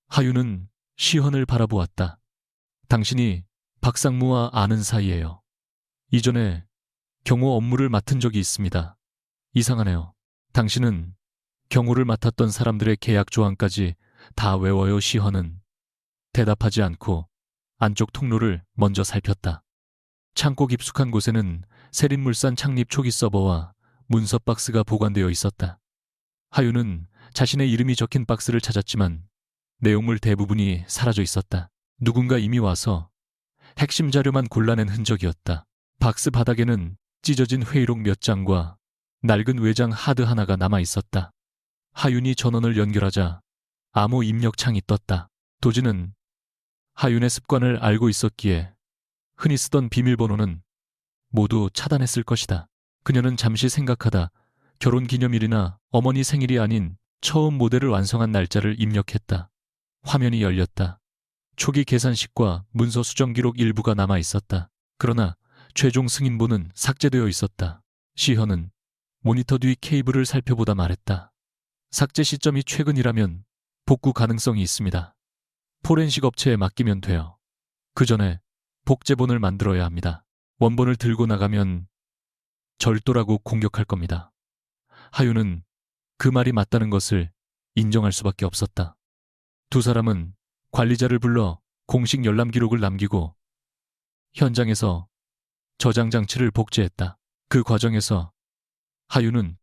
하윤은 시헌을 바라보았다. 당신이 박상무와 아는 사이예요. 이전에 경호 업무를 맡은 적이 있습니다. 이상하네요. 당신은 경호를 맡았던 사람들의 계약 조항까지 다 외워요. 시헌은 대답하지 않고 안쪽 통로를 먼저 살폈다. 창고 깊숙한 곳에는 세린물산 창립 초기 서버와 문서 박스가 보관되어 있었다. 하윤은 자신의 이름이 적힌 박스를 찾았지만 내용물 대부분이 사라져 있었다. 누군가 이미 와서 핵심 자료만 골라낸 흔적이었다. 박스 바닥에는 찢어진 회의록 몇 장과 낡은 외장 하드 하나가 남아 있었다. 하윤이 전원을 연결하자 암호 입력창이 떴다. 도지는 하윤의 습관을 알고 있었기에 흔히 쓰던 비밀번호는 모두 차단했을 것이다. 그녀는 잠시 생각하다 결혼기념일이나 어머니 생일이 아닌 처음 모델을 완성한 날짜를 입력했다. 화면이 열렸다. 초기 계산식과 문서 수정 기록 일부가 남아 있었다. 그러나 최종 승인본은 삭제되어 있었다. 시현은 모니터 뒤 케이블을 살펴보다 말했다. 삭제 시점이 최근이라면 복구 가능성이 있습니다. 포렌식 업체에 맡기면 돼요. 그 전에 복제본을 만들어야 합니다. 원본을 들고 나가면 절도라고 공격할 겁니다. 하윤은 그 말이 맞다는 것을 인정할 수밖에 없었다. 두 사람은 관리자를 불러 공식 열람 기록을 남기고 현장에서 저장 장치를 복제했다. 그 과정에서 하윤은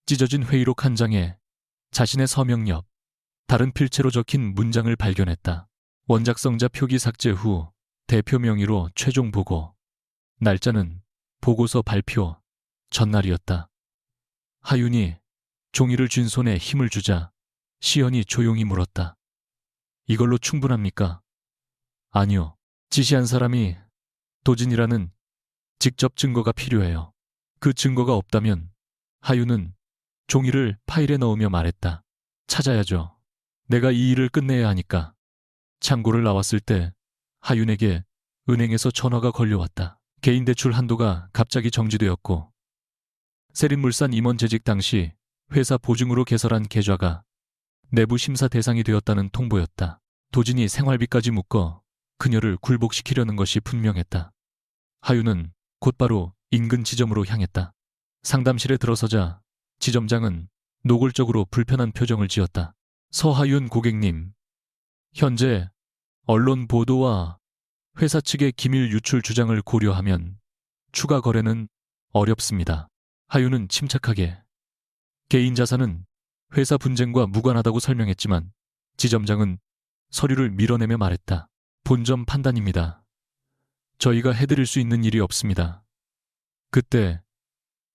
찢어진 회의록 한 장에 자신의 서명 옆 다른 필체로 적힌 문장을 발견했다. 원작성자 표기 삭제 후 대표 명의로 최종 보고. 날짜는 보고서 발표 전날이었다. 하윤이 종이를 쥔 손에 힘을 주자 시연이 조용히 물었다. 이걸로 충분합니까? 아니요. 지시한 사람이 도진이라는 직접 증거가 필요해요. 그 증거가 없다면 하윤은 종이를 파일에 넣으며 말했다. 찾아야죠. 내가 이 일을 끝내야 하니까. 창고를 나왔을 때 하윤에게 은행에서 전화가 걸려왔다. 개인 대출 한도가 갑자기 정지되었고 세린물산 임원 재직 당시 회사 보증으로 개설한 계좌가 내부 심사 대상이 되었다는 통보였다. 도진이 생활비까지 묶어 그녀를 굴복시키려는 것이 분명했다. 하윤은 곧바로 인근 지점으로 향했다. 상담실에 들어서자 지점장은 노골적으로 불편한 표정을 지었다. 서하윤 고객님, 현재 언론 보도와 회사 측의 기밀 유출 주장을 고려하면 추가 거래는 어렵습니다. 하윤은 침착하게 개인 자산은 회사 분쟁과 무관하다고 설명했지만 지점장은 서류를 밀어내며 말했다. 본점 판단입니다. 저희가 해드릴 수 있는 일이 없습니다. 그때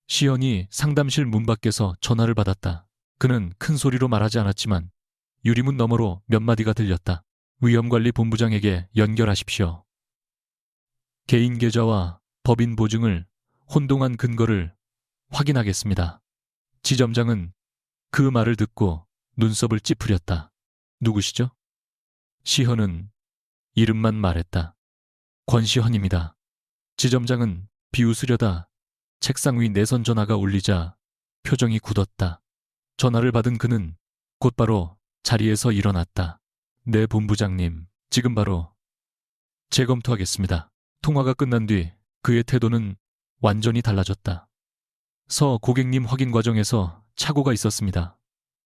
시연이 상담실 문 밖에서 전화를 받았다. 그는 큰 소리로 말하지 않았지만 유리문 너머로 몇 마디가 들렸다. 위험관리본부장에게 연결하십시오. 개인 계좌와 법인 보증을 혼동한 근거를 확인하겠습니다. 지점장은 그 말을 듣고 눈썹을 찌푸렸다. 누구시죠? 시현은 이름만 말했다. 권시헌입니다. 지점장은 비웃으려다 책상 위 내선 전화가 울리자 표정이 굳었다. 전화를 받은 그는 곧바로 자리에서 일어났다. 네, 본부장님, 지금 바로 재검토하겠습니다. 통화가 끝난 뒤 그의 태도는 완전히 달라졌다. 서 고객님 확인 과정에서 착오가 있었습니다.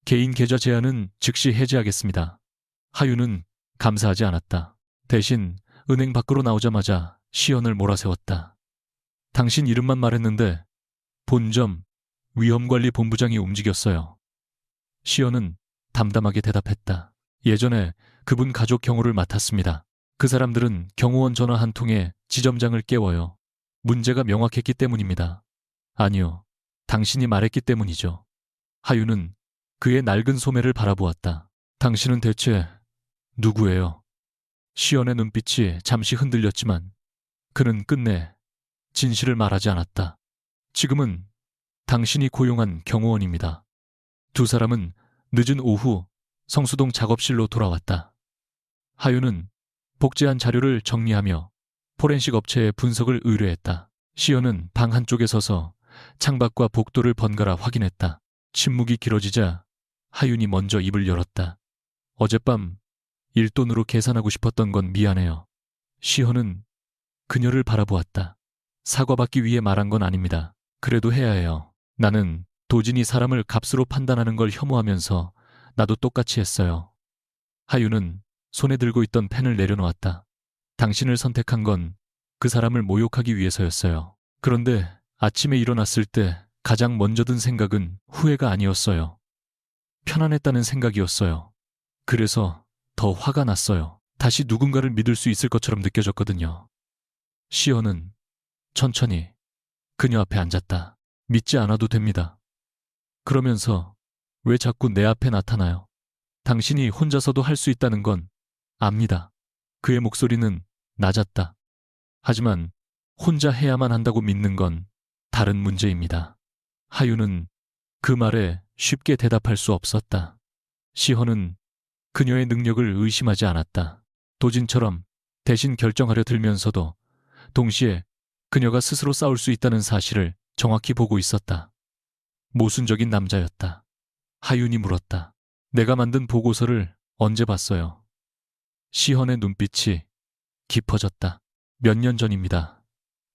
개인 계좌 제한은 즉시 해제하겠습니다. 하윤은 감사하지 않았다. 대신 은행 밖으로 나오자마자 시연을 몰아세웠다. 당신 이름만 말했는데 본점 위험관리본부장이 움직였어요. 시연은 담담하게 대답했다. 예전에 그분 가족 경호를 맡았습니다. 그 사람들은 경호원 전화 한 통에 지점장을 깨워요. 문제가 명확했기 때문입니다. 아니요, 당신이 말했기 때문이죠. 하윤은 그의 낡은 소매를 바라보았다. 당신은 대체 누구예요? 시연의 눈빛이 잠시 흔들렸지만 그는 끝내 진실을 말하지 않았다. 지금은 당신이 고용한 경호원입니다. 두 사람은 늦은 오후 성수동 작업실로 돌아왔다. 하윤은 복제한 자료를 정리하며 포렌식 업체에 분석을 의뢰했다. 시연은 방 한쪽에 서서 창밖과 복도를 번갈아 확인했다. 침묵이 길어지자 하윤이 먼저 입을 열었다. 어젯밤 일돈으로 계산하고 싶었던 건 미안해요. 시연은 그녀를 바라보았다. 사과받기 위해 말한 건 아닙니다. 그래도 해야 해요. 나는 도진이 사람을 값으로 판단하는 걸 혐오하면서 나도 똑같이 했어요. 하윤은 손에 들고 있던 펜을 내려놓았다. 당신을 선택한 건 그 사람을 모욕하기 위해서였어요. 그런데 아침에 일어났을 때 가장 먼저 든 생각은 후회가 아니었어요. 편안했다는 생각이었어요. 그래서 더 화가 났어요. 다시 누군가를 믿을 수 있을 것처럼 느껴졌거든요. 시연은 천천히 그녀 앞에 앉았다. 믿지 않아도 됩니다. 그러면서 왜 자꾸 내 앞에 나타나요? 당신이 혼자서도 할 수 있다는 건 압니다. 그의 목소리는 낮았다. 하지만 혼자 해야만 한다고 믿는 건 다른 문제입니다. 하윤은 그 말에 쉽게 대답할 수 없었다. 시헌은 그녀의 능력을 의심하지 않았다. 도진처럼 대신 결정하려 들면서도 동시에 그녀가 스스로 싸울 수 있다는 사실을 정확히 보고 있었다. 모순적인 남자였다. 하윤이 물었다. 내가 만든 보고서를 언제 봤어요? 시헌의 눈빛이 깊어졌다. 몇 년 전입니다.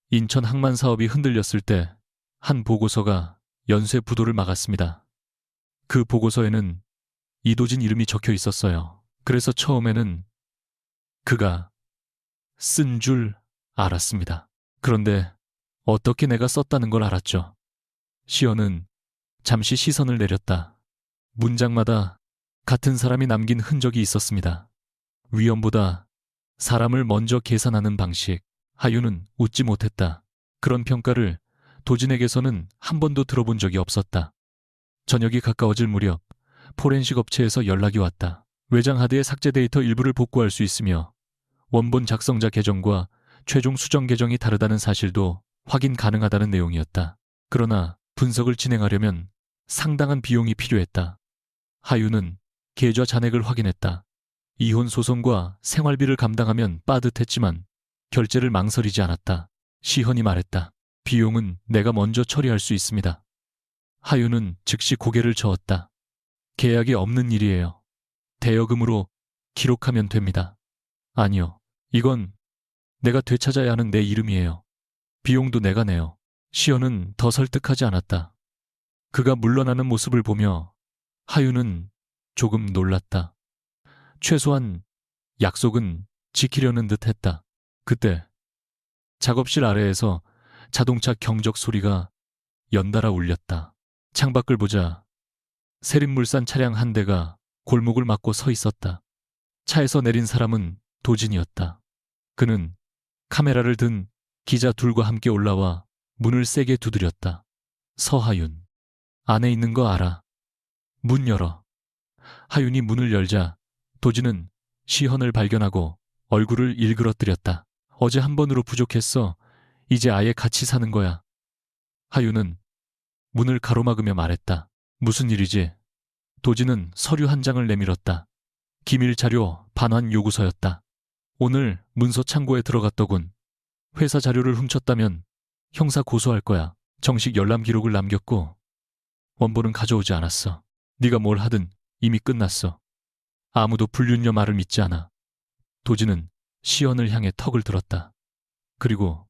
인천 항만 사업이 흔들렸을 때 한 보고서가 연쇄 부도를 막았습니다. 그 보고서에는 이도진 이름이 적혀 있었어요. 그래서 처음에는 그가 쓴 줄 알았습니다. 그런데 어떻게 내가 썼다는 걸 알았죠. 시연은 잠시 시선을 내렸다. 문장마다 같은 사람이 남긴 흔적이 있었습니다. 위험보다 사람을 먼저 계산하는 방식. 하윤은 웃지 못했다. 그런 평가를 도진에게서는 한 번도 들어본 적이 없었다. 저녁이 가까워질 무렵 포렌식 업체에서 연락이 왔다. 외장 하드의 삭제 데이터 일부를 복구할 수 있으며 원본 작성자 계정과 최종 수정 계정이 다르다는 사실도 확인 가능하다는 내용이었다. 그러나 분석을 진행하려면 상당한 비용이 필요했다. 하윤은 계좌 잔액을 확인했다. 이혼 소송과 생활비를 감당하면 빠듯했지만 결제를 망설이지 않았다. 시헌이 말했다. 비용은 내가 먼저 처리할 수 있습니다. 하윤은 즉시 고개를 저었다. 계약이 없는 일이에요. 대여금으로 기록하면 됩니다. 아니요. 이건 내가 되찾아야 하는 내 이름이에요. 비용도 내가 내요. 시연은 더 설득하지 않았다. 그가 물러나는 모습을 보며 하윤은 조금 놀랐다. 최소한 약속은 지키려는 듯 했다. 그때 작업실 아래에서 자동차 경적 소리가 연달아 울렸다. 창밖을 보자 세린물산 차량 한 대가 골목을 막고 서 있었다. 차에서 내린 사람은 도진이었다. 그는 카메라를 든 기자 둘과 함께 올라와 문을 세게 두드렸다. 서하윤, 안에 있는 거 알아. 문 열어. 하윤이 문을 열자 도진은 시헌을 발견하고 얼굴을 일그러뜨렸다. 어제 한 번으로 부족했어. 이제 아예 같이 사는 거야. 하윤은 문을 가로막으며 말했다. 무슨 일이지? 도진은 서류 한 장을 내밀었다. 기밀 자료 반환 요구서였다. 오늘 문서 창고에 들어갔더군. 회사 자료를 훔쳤다면 형사 고소할 거야. 정식 열람 기록을 남겼고 원본은 가져오지 않았어. 네가 뭘 하든 이미 끝났어. 아무도 불륜녀 말을 믿지 않아. 도진은 시연을 향해 턱을 들었다. 그리고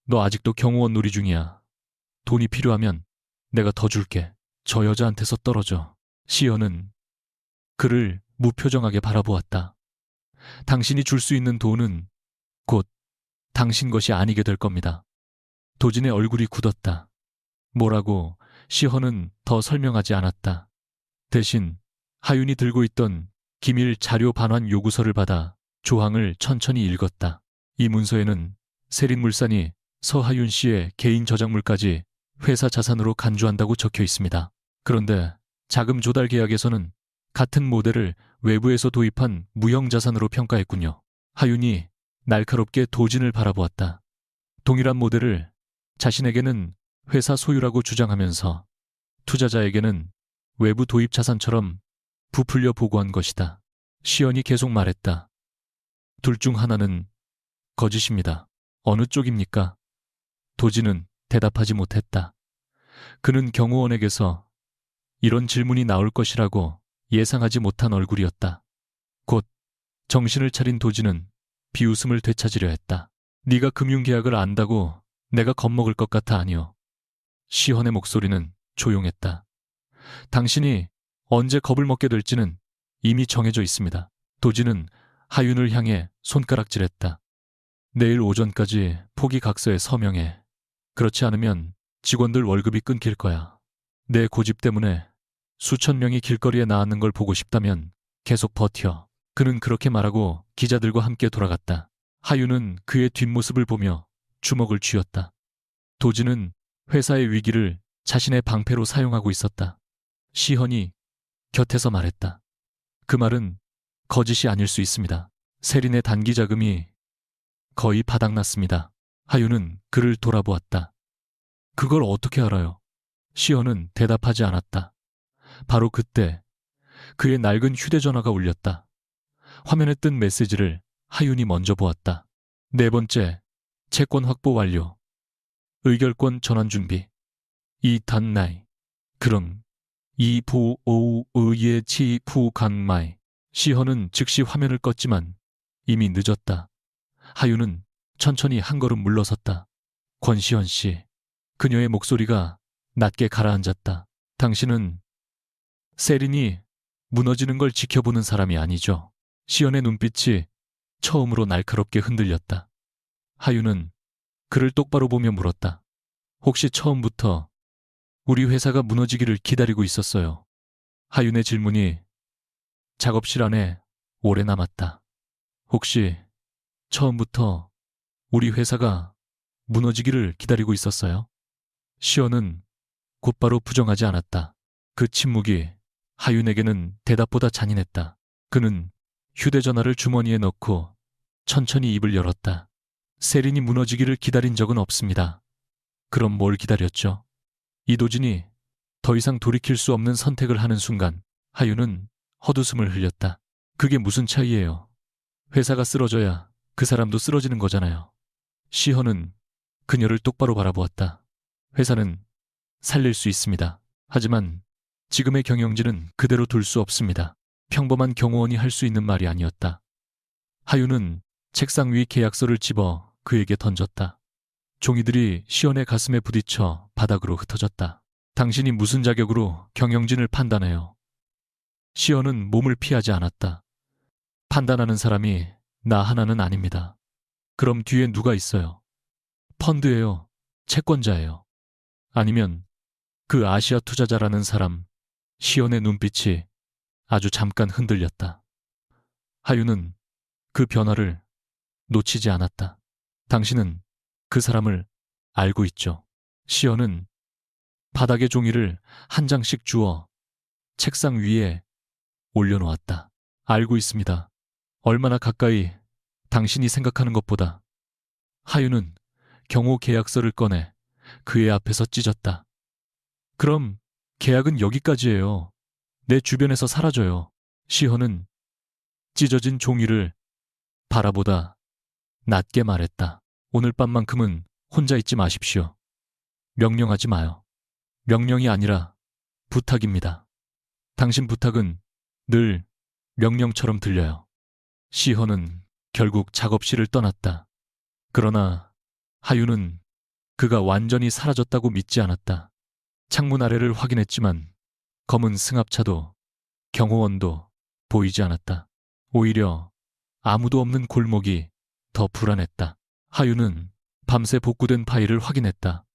너 아직도 경호원 놀이 중이야. 돈이 필요하면 내가 더 줄게. 저 여자한테서 떨어져. 시연은 그를 무표정하게 바라보았다. 당신이 줄 수 있는 돈은 곧 당신 것이 아니게 될 겁니다. 도진의 얼굴이 굳었다. 뭐라고 시헌은 더 설명하지 않았다. 대신 하윤이 들고 있던 기밀 자료 반환 요구서를 받아 조항을 천천히 읽었다. 이 문서에는 세린물산이 서하윤 씨의 개인 저작물까지 회사 자산으로 간주한다고 적혀 있습니다. 그런데 자금 조달 계약에서는 같은 모델을 외부에서 도입한 무형자산으로 평가했군요. 하윤이 날카롭게 도진을 바라보았다. 동일한 모델을 자신에게는 회사 소유라고 주장하면서 투자자에게는 외부 도입 자산처럼 부풀려 보고한 것이다. 시연이 계속 말했다. 둘 중 하나는 거짓입니다. 어느 쪽입니까? 도진은 대답하지 못했다. 그는 경호원에게서 이런 질문이 나올 것이라고 예상하지 못한 얼굴이었다. 곧 정신을 차린 도진은 비웃음을 되찾으려 했다. 네가 금융계약을 안다고 내가 겁먹을 것 같아 아니오. 시헌의 목소리는 조용했다. 당신이 언제 겁을 먹게 될지는 이미 정해져 있습니다. 도진은 하윤을 향해 손가락질했다. 내일 오전까지 포기각서에 서명해. 그렇지 않으면 직원들 월급이 끊길 거야. 내 고집 때문에 수천 명이 길거리에 나앉는 걸 보고 싶다면 계속 버텨. 그는 그렇게 말하고 기자들과 함께 돌아갔다. 하윤은 그의 뒷모습을 보며 주먹을 쥐었다. 도진은 회사의 위기를 자신의 방패로 사용하고 있었다. 시헌이 곁에서 말했다. 그 말은 거짓이 아닐 수 있습니다. 세린의 단기 자금이 거의 바닥났습니다. 하윤은 그를 돌아보았다. 그걸 어떻게 알아요? 시헌은 대답하지 않았다. 바로 그때 그의 낡은 휴대전화가 울렸다. 화면에 뜬 메시지를 하윤이 먼저 보았다. 네 번째, 채권 확보 완료. 의결권 전환 준비. 이단나이. 그럼 이부오의의 치푸간마이. 시헌은 즉시 화면을 껐지만 이미 늦었다. 하윤은 천천히 한 걸음 물러섰다. 권시현 씨. 그녀의 목소리가 낮게 가라앉았다. 당신은 세린이 무너지는 걸 지켜보는 사람이 아니죠. 시연의 눈빛이 처음으로 날카롭게 흔들렸다. 하윤은 그를 똑바로 보며 물었다. 혹시 처음부터 우리 회사가 무너지기를 기다리고 있었어요? 하윤의 질문이 작업실 안에 오래 남았다. 혹시 처음부터 우리 회사가 무너지기를 기다리고 있었어요? 시연은 곧바로 부정하지 않았다. 그 침묵이 하윤에게는 대답보다 잔인했다. 그는 휴대전화를 주머니에 넣고 천천히 입을 열었다. 세린이 무너지기를 기다린 적은 없습니다. 그럼 뭘 기다렸죠? 이도진이 더 이상 돌이킬 수 없는 선택을 하는 순간 하윤은 헛웃음을 흘렸다. 그게 무슨 차이예요? 회사가 쓰러져야 그 사람도 쓰러지는 거잖아요. 시헌은 그녀를 똑바로 바라보았다. 회사는 살릴 수 있습니다. 하지만 지금의 경영진은 그대로 둘 수 없습니다. 평범한 경호원이 할 수 있는 말이 아니었다. 하윤은 책상 위 계약서를 집어 그에게 던졌다. 종이들이 시연의 가슴에 부딪혀 바닥으로 흩어졌다. 당신이 무슨 자격으로 경영진을 판단해요? 시연은 몸을 피하지 않았다. 판단하는 사람이 나 하나는 아닙니다. 그럼 뒤에 누가 있어요? 펀드예요. 채권자예요. 아니면 그 아시아 투자자라는 사람. 시연의 눈빛이 아주 잠깐 흔들렸다. 하윤은 그 변화를 놓치지 않았다. 당신은 그 사람을 알고 있죠. 시연은 바닥에 종이를 한 장씩 주워 책상 위에 올려놓았다. 알고 있습니다. 얼마나 가까이 당신이 생각하는 것보다. 하윤은 경호 계약서를 꺼내 그의 앞에서 찢었다. 그럼 계약은 여기까지예요. 내 주변에서 사라져요. 시헌은 찢어진 종이를 바라보다 낮게 말했다. 오늘 밤만큼은 혼자 있지 마십시오. 명령하지 마요. 명령이 아니라 부탁입니다. 당신 부탁은 늘 명령처럼 들려요. 시헌은 결국 작업실을 떠났다. 그러나 하윤은 그가 완전히 사라졌다고 믿지 않았다. 창문 아래를 확인했지만 검은 승합차도 경호원도 보이지 않았다. 오히려 아무도 없는 골목이 더 불안했다. 하윤은 밤새 복구된 파일을 확인했다.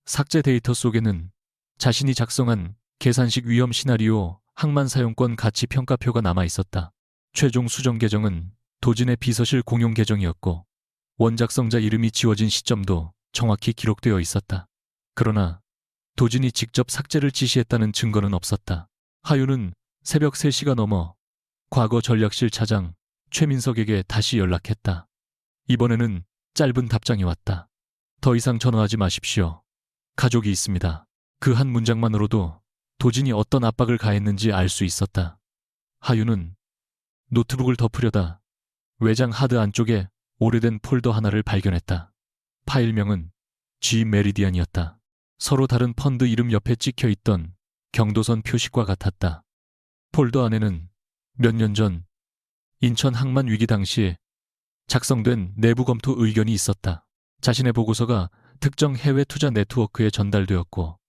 삭제 데이터 속에는 자신이 작성한 계산식 위험 시나리오 항만 사용권 가치 평가표가 남아 있었다. 최종 수정 계정은 도진의 비서실 공용 계정이었고 원작성자 이름이 지워진 시점도 정확히 기록되어 있었다. 그러나 도진이 직접 삭제를 지시했다는 증거는 없었다. 하윤은 새벽 3시가 넘어 과거 전략실 차장 최민석에게 다시 연락했다. 이번에는 짧은 답장이 왔다. 더 이상 전화하지 마십시오. 가족이 있습니다. 그 한 문장만으로도 도진이 어떤 압박을 가했는지 알 수 있었다. 하윤은 노트북을 덮으려다 외장 하드 안쪽에 오래된 폴더 하나를 발견했다. 파일명은 G 메리디안이었다. 서로 다른 펀드 이름 옆에 찍혀있던 경도선 표식과 같았다. 폴더 안에는 몇 년 전 인천 항만 위기 당시 작성된 내부 검토 의견이 있었다. 자신의 보고서가 특정 해외 투자 네트워크에 전달되었고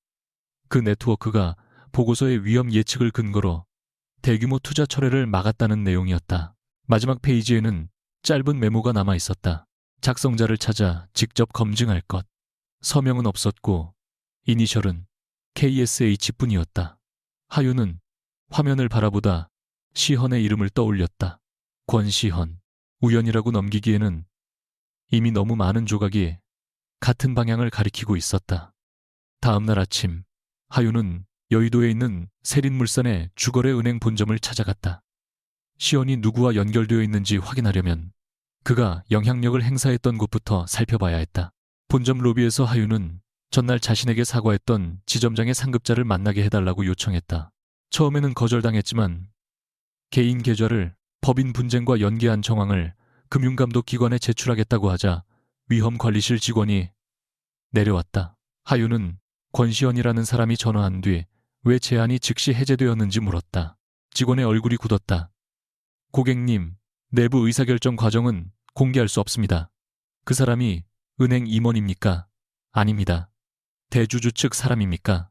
그 네트워크가 보고서의 위험 예측을 근거로 대규모 투자 철회를 막았다는 내용이었다. 마지막 페이지에는 짧은 메모가 남아 있었다. 작성자를 찾아 직접 검증할 것. 서명은 없었고 이니셜은 KSH뿐이었다. 하윤은 화면을 바라보다 시헌의 이름을 떠올렸다. 권시헌. 우연이라고 넘기기에는 이미 너무 많은 조각이 같은 방향을 가리키고 있었다. 다음 날 아침, 하윤은 여의도에 있는 세린물산의 주거래 은행 본점을 찾아갔다. 시헌이 누구와 연결되어 있는지 확인하려면 그가 영향력을 행사했던 곳부터 살펴봐야 했다. 본점 로비에서 하윤은 전날 자신에게 사과했던 지점장의 상급자를 만나게 해달라고 요청했다. 처음에는 거절당했지만 개인 계좌를 법인 분쟁과 연계한 정황을 금융감독기관에 제출하겠다고 하자 위험관리실 직원이 내려왔다. 하윤은 권시현이라는 사람이 전화한 뒤 왜 제안이 즉시 해제되었는지 물었다. 직원의 얼굴이 굳었다. 고객님, 내부 의사결정 과정은 공개할 수 없습니다. 그 사람이 은행 임원입니까? 아닙니다. 대주주 측 사람입니까?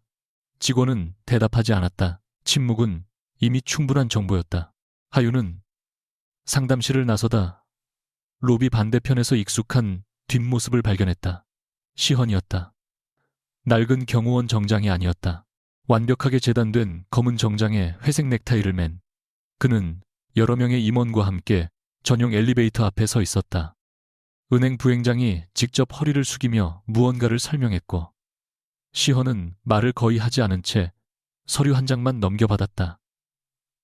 직원은 대답하지 않았다. 침묵은 이미 충분한 정보였다. 하윤은 상담실을 나서다 로비 반대편에서 익숙한 뒷모습을 발견했다. 시헌이었다. 낡은 경호원 정장이 아니었다. 완벽하게 재단된 검은 정장에 회색 넥타이를 맨 그는 여러 명의 임원과 함께 전용 엘리베이터 앞에 서 있었다. 은행 부행장이 직접 허리를 숙이며 무언가를 설명했고 시헌은 말을 거의 하지 않은 채 서류 한 장만 넘겨받았다.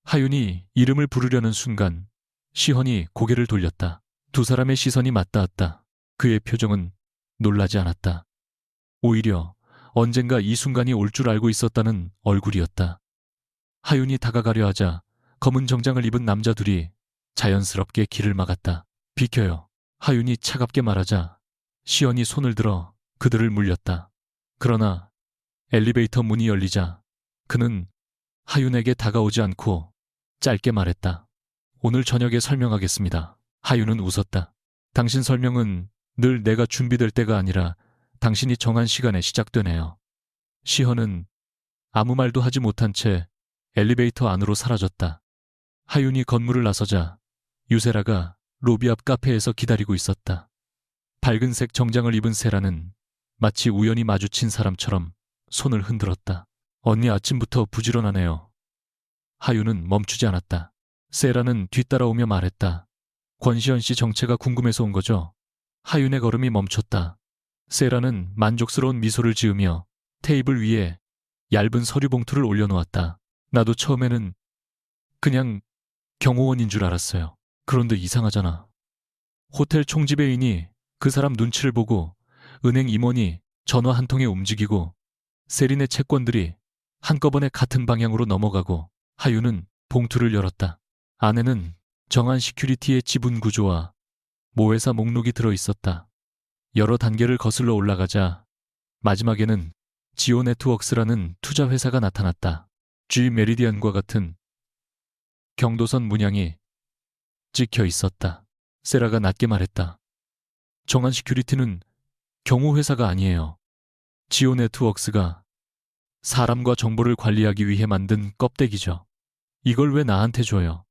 하윤이 이름을 부르려는 순간 시헌이 고개를 돌렸다. 두 사람의 시선이 맞닿았다. 그의 표정은 놀라지 않았다. 오히려 언젠가 이 순간이 올 줄 알고 있었다는 얼굴이었다. 하윤이 다가가려 하자 검은 정장을 입은 남자 둘이 자연스럽게 길을 막았다. 비켜요. 하윤이 차갑게 말하자 시헌이 손을 들어 그들을 물렸다. 그러나 엘리베이터 문이 열리자 그는 하윤에게 다가오지 않고 짧게 말했다. 오늘 저녁에 설명하겠습니다. 하윤은 웃었다. 당신 설명은 늘 내가 준비될 때가 아니라 당신이 정한 시간에 시작되네요. 시헌은 아무 말도 하지 못한 채 엘리베이터 안으로 사라졌다. 하윤이 건물을 나서자 유세라가 로비 앞 카페에서 기다리고 있었다. 밝은색 정장을 입은 세라는 마치 우연히 마주친 사람처럼 손을 흔들었다. 언니 아침부터 부지런하네요. 하윤은 멈추지 않았다. 세라는 뒤따라오며 말했다. 권시현 씨 정체가 궁금해서 온 거죠? 하윤의 걸음이 멈췄다. 세라는 만족스러운 미소를 지으며 테이블 위에 얇은 서류 봉투를 올려놓았다. 나도 처음에는 그냥 경호원인 줄 알았어요. 그런데 이상하잖아. 호텔 총지배인이 그 사람 눈치를 보고 은행 임원이 전화 한 통에 움직이고 세린의 채권들이 한꺼번에 같은 방향으로 넘어가고 하윤은 봉투를 열었다. 안에는 정한 시큐리티의 지분 구조와 모회사 목록이 들어있었다. 여러 단계를 거슬러 올라가자 마지막에는 지오 네트워크스라는 투자회사가 나타났다. G 메리디안과 같은 경도선 문양이 찍혀 있었다. 세라가 낮게 말했다. 정한 시큐리티는 경호회사가 아니에요. 지오 네트워크스가 사람과 정보를 관리하기 위해 만든 껍데기죠. 이걸 왜 나한테 줘요?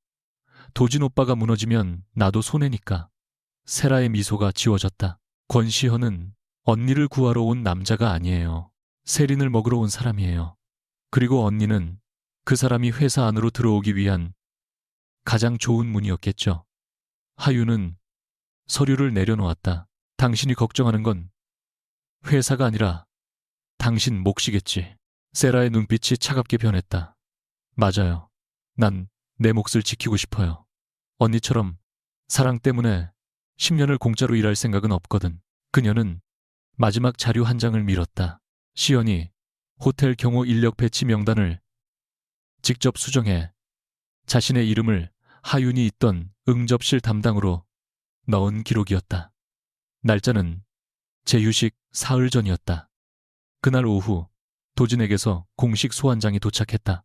도진 오빠가 무너지면 나도 손해니까. 세라의 미소가 지워졌다. 권시현은 언니를 구하러 온 남자가 아니에요. 세린을 먹으러 온 사람이에요. 그리고 언니는 그 사람이 회사 안으로 들어오기 위한 가장 좋은 문이었겠죠. 하유는 서류를 내려놓았다. 당신이 걱정하는 건 회사가 아니라 당신 몫이겠지. 세라의 눈빛이 차갑게 변했다. 맞아요. 난 내 몫을 지키고 싶어요. 언니처럼 사랑 때문에 10년을 공짜로 일할 생각은 없거든. 그녀는 마지막 자료 한 장을 밀었다. 시연이 호텔 경호 인력 배치 명단을 직접 수정해 자신의 이름을 하윤이 있던 응접실 담당으로 넣은 기록이었다. 날짜는 제 휴식 사흘 전이었다. 그날 오후 도진에게서 공식 소환장이 도착했다.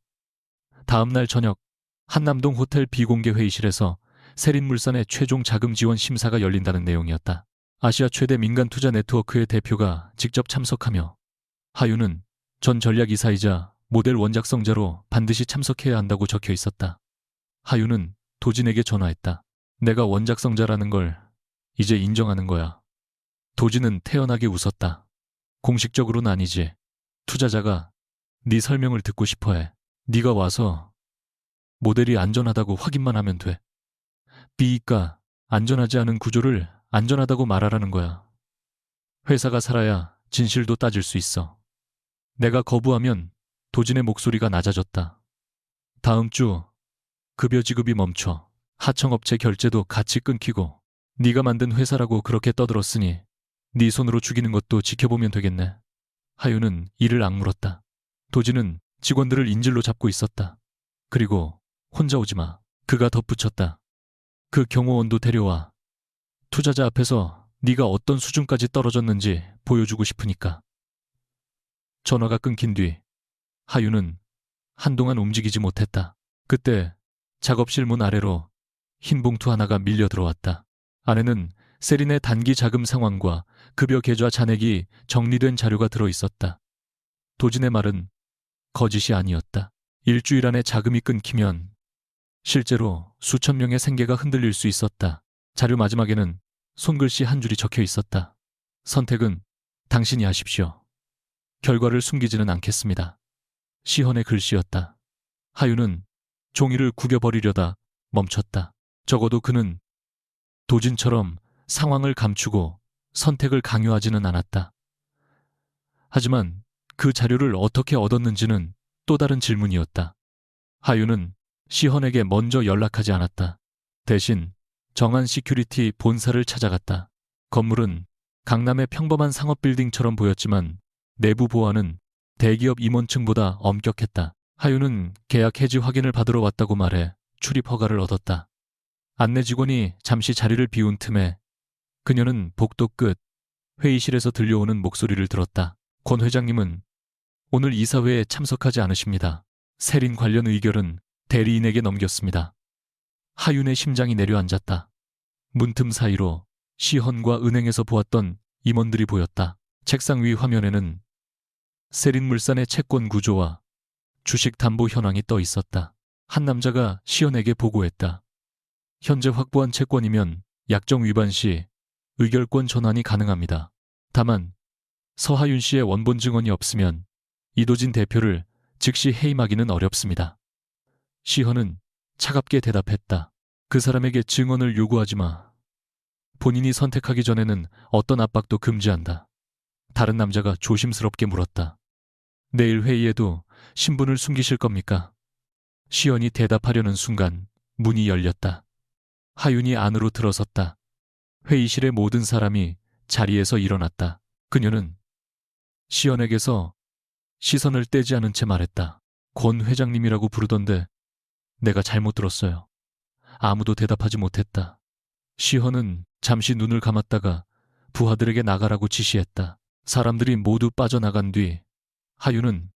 다음 날 저녁 한남동 호텔 비공개 회의실에서 세린물산의 최종 자금 지원 심사가 열린다는 내용이었다. 아시아 최대 민간 투자 네트워크의 대표가 직접 참석하며 하윤은 전 전략이사이자 모델 원작성자로 반드시 참석해야 한다고 적혀 있었다. 하윤은 도진에게 전화했다. 내가 원작성자라는 걸 이제 인정하는 거야. 도진은 태연하게 웃었다. 공식적으로는 아니지. 투자자가 네 설명을 듣고 싶어해. 네가 와서 모델이 안전하다고 확인만 하면 돼. B가 안전하지 않은 구조를 안전하다고 말하라는 거야. 회사가 살아야 진실도 따질 수 있어. 내가 거부하면 도진의 목소리가 낮아졌다. 다음 주 급여 지급이 멈춰. 하청업체 결제도 같이 끊기고 네가 만든 회사라고 그렇게 떠들었으니 네 손으로 죽이는 것도 지켜보면 되겠네. 하윤은 이를 악물었다. 도진은 직원들을 인질로 잡고 있었다. 그리고 혼자 오지 마. 그가 덧붙였다. 그 경호원도 데려와. 투자자 앞에서 네가 어떤 수준까지 떨어졌는지 보여주고 싶으니까. 전화가 끊긴 뒤 하윤은 한동안 움직이지 못했다. 그때 작업실 문 아래로 흰 봉투 하나가 밀려 들어왔다. 안에는 세린의 단기 자금 상황과 급여 계좌 잔액이 정리된 자료가 들어있었다. 도진의 말은 거짓이 아니었다. 일주일 안에 자금이 끊기면 실제로 수천 명의 생계가 흔들릴 수 있었다. 자료 마지막에는 손글씨 한 줄이 적혀 있었다. 선택은 당신이 하십시오. 결과를 숨기지는 않겠습니다. 시헌의 글씨였다. 하윤은 종이를 구겨버리려다 멈췄다. 적어도 그는 도진처럼 상황을 감추고 선택을 강요하지는 않았다. 하지만 그 자료를 어떻게 얻었는지는 또 다른 질문이었다. 하윤은 시헌에게 먼저 연락하지 않았다. 대신 정한 시큐리티 본사를 찾아갔다. 건물은 강남의 평범한 상업 빌딩처럼 보였지만 내부 보안은 대기업 임원층보다 엄격했다. 하윤은 계약 해지 확인을 받으러 왔다고 말해 출입 허가를 얻었다. 안내 직원이 잠시 자리를 비운 틈에 그녀는 복도 끝 회의실에서 들려오는 목소리를 들었다. 권 회장님은 오늘 이사회에 참석하지 않으십니다. 세린 관련 의결은 대리인에게 넘겼습니다. 하윤의 심장이 내려앉았다. 문틈 사이로 시헌과 은행에서 보았던 임원들이 보였다. 책상 위 화면에는 세린물산의 채권 구조와 주식 담보 현황이 떠 있었다. 한 남자가 시헌에게 보고했다. 현재 확보한 채권이면 약정 위반 시 의결권 전환이 가능합니다. 다만 서하윤 씨의 원본 증언이 없으면 이도진 대표를 즉시 해임하기는 어렵습니다. 시헌은 차갑게 대답했다. 그 사람에게 증언을 요구하지 마. 본인이 선택하기 전에는 어떤 압박도 금지한다. 다른 남자가 조심스럽게 물었다. 내일 회의에도 신분을 숨기실 겁니까? 시연이 대답하려는 순간 문이 열렸다. 하윤이 안으로 들어섰다. 회의실의 모든 사람이 자리에서 일어났다. 그녀는 시연에게서 시선을 떼지 않은 채 말했다. 권 회장님이라고 부르던데 내가 잘못 들었어요. 아무도 대답하지 못했다. 시헌은 잠시 눈을 감았다가 부하들에게 나가라고 지시했다. 사람들이 모두 빠져나간 뒤 하윤은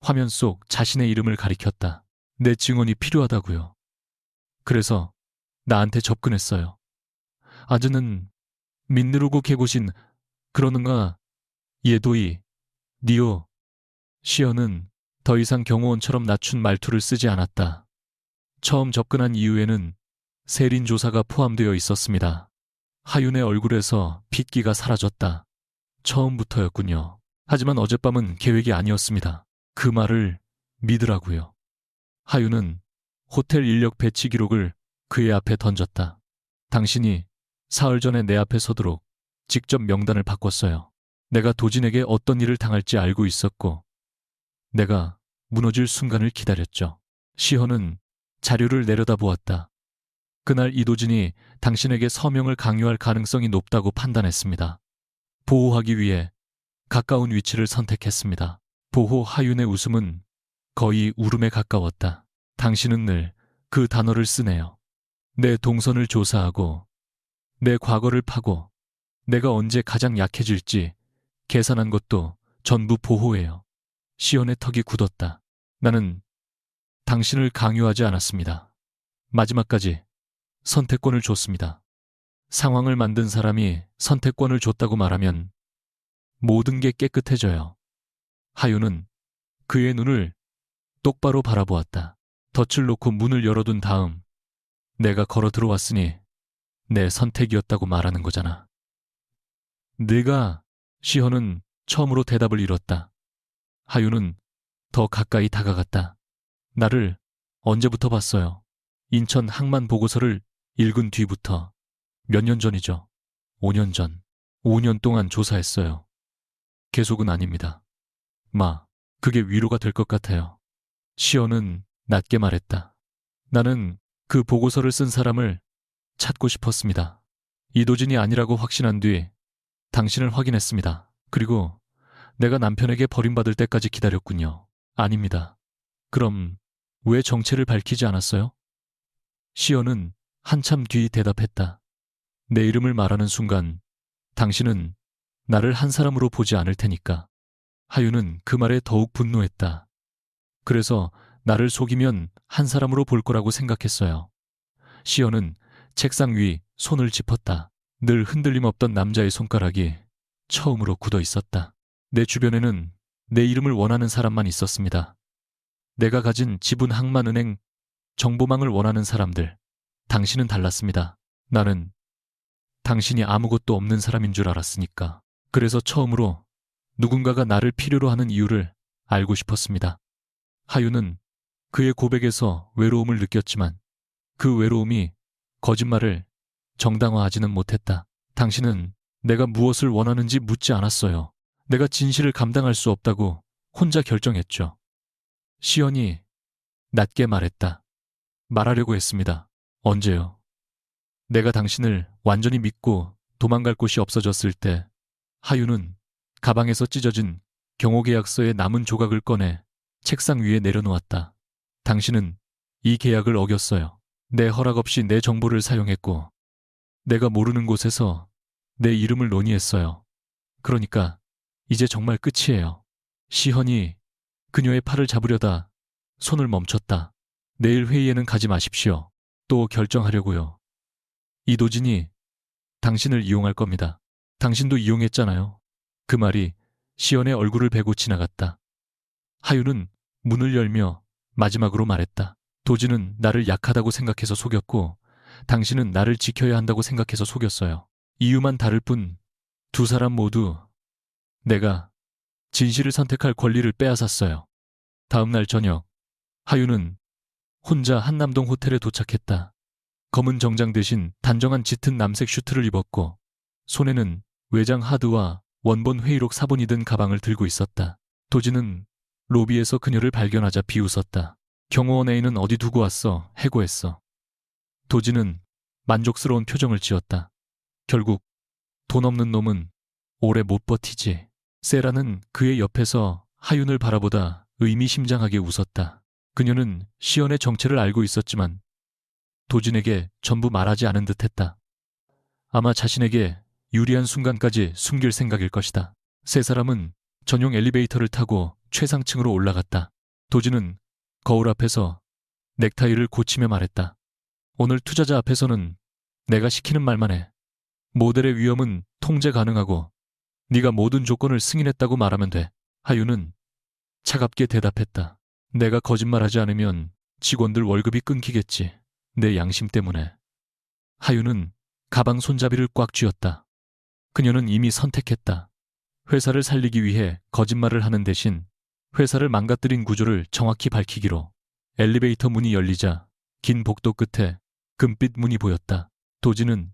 화면 속 자신의 이름을 가리켰다. 내 증언이 필요하다고요. 그래서 나한테 접근했어요. 아즈는 민느르고 개고신 그러는가 예도이 니오. 시연은 더 이상 경호원처럼 낮춘 말투를 쓰지 않았다. 처음 접근한 이유에는 세린 조사가 포함되어 있었습니다. 하윤의 얼굴에서 핏기가 사라졌다. 처음부터였군요. 하지만 어젯밤은 계획이 아니었습니다. 그 말을 믿으라고요. 하윤은 호텔 인력 배치 기록을 그의 앞에 던졌다. 당신이 사흘 전에 내 앞에 서도록 직접 명단을 바꿨어요. 내가 도진에게 어떤 일을 당할지 알고 있었고 내가 무너질 순간을 기다렸죠. 시헌은 자료를 내려다보았다. 그날 이도진이 당신에게 서명을 강요할 가능성이 높다고 판단했습니다. 보호하기 위해 가까운 위치를 선택했습니다. 보호 하윤의 웃음은 거의 울음에 가까웠다. 당신은 늘 그 단어를 쓰네요. 내 동선을 조사하고 내 과거를 파고 내가 언제 가장 약해질지 계산한 것도 전부 보호예요. 시연의 턱이 굳었다. 나는 당신을 강요하지 않았습니다. 마지막까지 선택권을 줬습니다. 상황을 만든 사람이 선택권을 줬다고 말하면 모든 게 깨끗해져요. 하윤은 그의 눈을 똑바로 바라보았다. 덫을 놓고 문을 열어둔 다음 내가 걸어 들어왔으니 내 선택이었다고 말하는 거잖아. 네가 시헌은 처음으로 대답을 잃었다. 하윤은 더 가까이 다가갔다. 나를 언제부터 봤어요? 인천 항만 보고서를 읽은 뒤부터. 몇 년 전이죠. 5년 전. 5년 동안 조사했어요. 계속은 아닙니다. 그게 위로가 될 것 같아요. 시연은 낮게 말했다. 나는 그 보고서를 쓴 사람을 찾고 싶었습니다. 이도진이 아니라고 확신한 뒤 당신을 확인했습니다. 그리고 내가 남편에게 버림받을 때까지 기다렸군요. 아닙니다. 그럼 왜 정체를 밝히지 않았어요? 시연은 한참 뒤 대답했다. 내 이름을 말하는 순간 당신은 나를 한 사람으로 보지 않을 테니까. 하윤은 그 말에 더욱 분노했다. 그래서 나를 속이면 한 사람으로 볼 거라고 생각했어요. 시연은 책상 위 손을 짚었다. 늘 흔들림 없던 남자의 손가락이 처음으로 굳어 있었다. 내 주변에는 내 이름을 원하는 사람만 있었습니다. 내가 가진 지분 항만은행 정보망을 원하는 사람들. 당신은 달랐습니다. 나는 당신이 아무것도 없는 사람인 줄 알았으니까. 그래서 처음으로 누군가가 나를 필요로 하는 이유를 알고 싶었습니다. 하윤은 그의 고백에서 외로움을 느꼈지만 그 외로움이 거짓말을 정당화하지는 못했다. 당신은 내가 무엇을 원하는지 묻지 않았어요. 내가 진실을 감당할 수 없다고 혼자 결정했죠. 시연이 낮게 말했다. 말하려고 했습니다. 언제요? 내가 당신을 완전히 믿고 도망갈 곳이 없어졌을 때. 하윤은 가방에서 찢어진 경호계약서의 남은 조각을 꺼내 책상 위에 내려놓았다. 당신은 이 계약을 어겼어요. 내 허락 없이 내 정보를 사용했고 내가 모르는 곳에서 내 이름을 논의했어요. 그러니까 이제 정말 끝이에요. 시헌이 그녀의 팔을 잡으려다 손을 멈췄다. 내일 회의에는 가지 마십시오. 또 결정하려고요. 이도진이 당신을 이용할 겁니다. 당신도 이용했잖아요. 그 말이 시연의 얼굴을 베고 지나갔다. 하윤은 문을 열며 마지막으로 말했다. 도진은 나를 약하다고 생각해서 속였고 당신은 나를 지켜야 한다고 생각해서 속였어요. 이유만 다를 뿐 두 사람 모두 내가 진실을 선택할 권리를 빼앗았어요. 다음 날 저녁 하윤은 혼자 한남동 호텔에 도착했다. 검은 정장 대신 단정한 짙은 남색 슈트를 입었고 손에는 외장 하드와 원본 회의록 사본이 든 가방을 들고 있었다. 도진은 로비에서 그녀를 발견하자 비웃었다. 경호원 A는 어디 두고 왔어? 해고했어. 도진은 만족스러운 표정을 지었다. 결국 돈 없는 놈은 오래 못 버티지. 세라는 그의 옆에서 하윤을 바라보다 의미심장하게 웃었다. 그녀는 시연의 정체를 알고 있었지만 도진에게 전부 말하지 않은 듯했다. 아마 자신에게 유리한 순간까지 숨길 생각일 것이다. 세 사람은 전용 엘리베이터를 타고 최상층으로 올라갔다. 도진은 거울 앞에서 넥타이를 고치며 말했다. 오늘 투자자 앞에서는 내가 시키는 말만 해. 모델의 위험은 통제 가능하고 네가 모든 조건을 승인했다고 말하면 돼. 하윤은 차갑게 대답했다. 내가 거짓말하지 않으면 직원들 월급이 끊기겠지. 내 양심 때문에. 하윤은 가방 손잡이를 꽉 쥐었다. 그녀는 이미 선택했다. 회사를 살리기 위해 거짓말을 하는 대신 회사를 망가뜨린 구조를 정확히 밝히기로. 엘리베이터 문이 열리자 긴 복도 끝에 금빛 문이 보였다. 도진은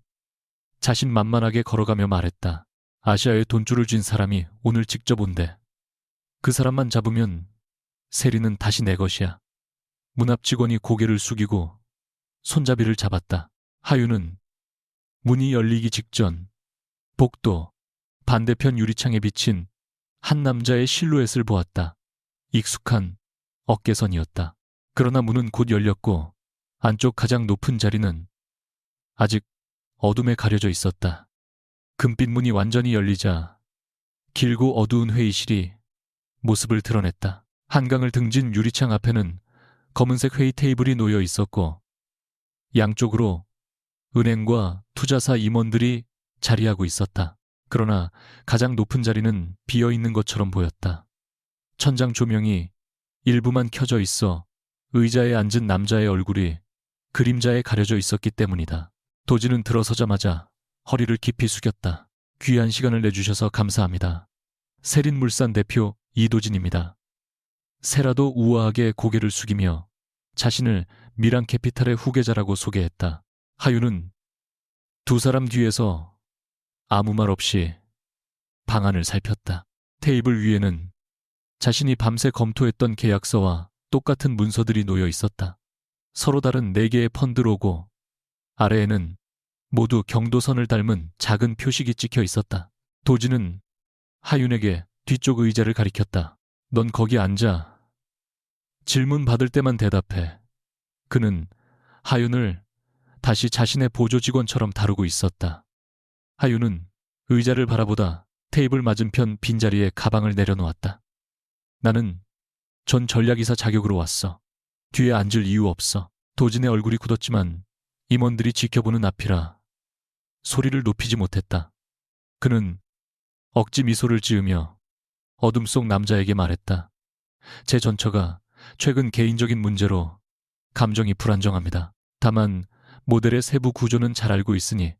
자신만만하게 걸어가며 말했다. 아시아에 돈줄을 쥔 사람이 오늘 직접 온대. 그 사람만 잡으면 세리는 다시 내 것이야. 문 앞 직원이 고개를 숙이고 손잡이를 잡았다. 하윤은 문이 열리기 직전 복도 반대편 유리창에 비친 한 남자의 실루엣을 보았다. 익숙한 어깨선이었다. 그러나 문은 곧 열렸고 안쪽 가장 높은 자리는 아직 어둠에 가려져 있었다. 금빛 문이 완전히 열리자 길고 어두운 회의실이 모습을 드러냈다. 한강을 등진 유리창 앞에는 검은색 회의 테이블이 놓여 있었고 양쪽으로 은행과 투자사 임원들이 자리하고 있었다. 그러나 가장 높은 자리는 비어있는 것처럼 보였다. 천장 조명이 일부만 켜져 있어 의자에 앉은 남자의 얼굴이 그림자에 가려져 있었기 때문이다. 도진은 들어서자마자 허리를 깊이 숙였다. 귀한 시간을 내주셔서 감사합니다. 세린물산 대표 이도진입니다. 세라도 우아하게 고개를 숙이며 자신을 미란캐피탈의 후계자라고 소개했다. 하윤은 두 사람 뒤에서 아무 말 없이 방안을 살폈다. 테이블 위에는 자신이 밤새 검토했던 계약서와 똑같은 문서들이 놓여 있었다. 서로 다른 4개의 펀드 로고, 아래에는 모두 경도선을 닮은 작은 표식이 찍혀 있었다. 도진은 하윤에게 뒤쪽 의자를 가리켰다. 넌 거기 앉아. 질문 받을 때만 대답해. 그는 하윤을 다시 자신의 보조 직원처럼 다루고 있었다. 하윤은 의자를 바라보다 테이블 맞은편 빈자리에 가방을 내려놓았다. 나는 전 전략이사 자격으로 왔어. 뒤에 앉을 이유 없어. 도진의 얼굴이 굳었지만 임원들이 지켜보는 앞이라 소리를 높이지 못했다. 그는 억지 미소를 지으며 어둠 속 남자에게 말했다. 제 전처가 최근 개인적인 문제로 감정이 불안정합니다. 다만 모델의 세부 구조는 잘 알고 있으니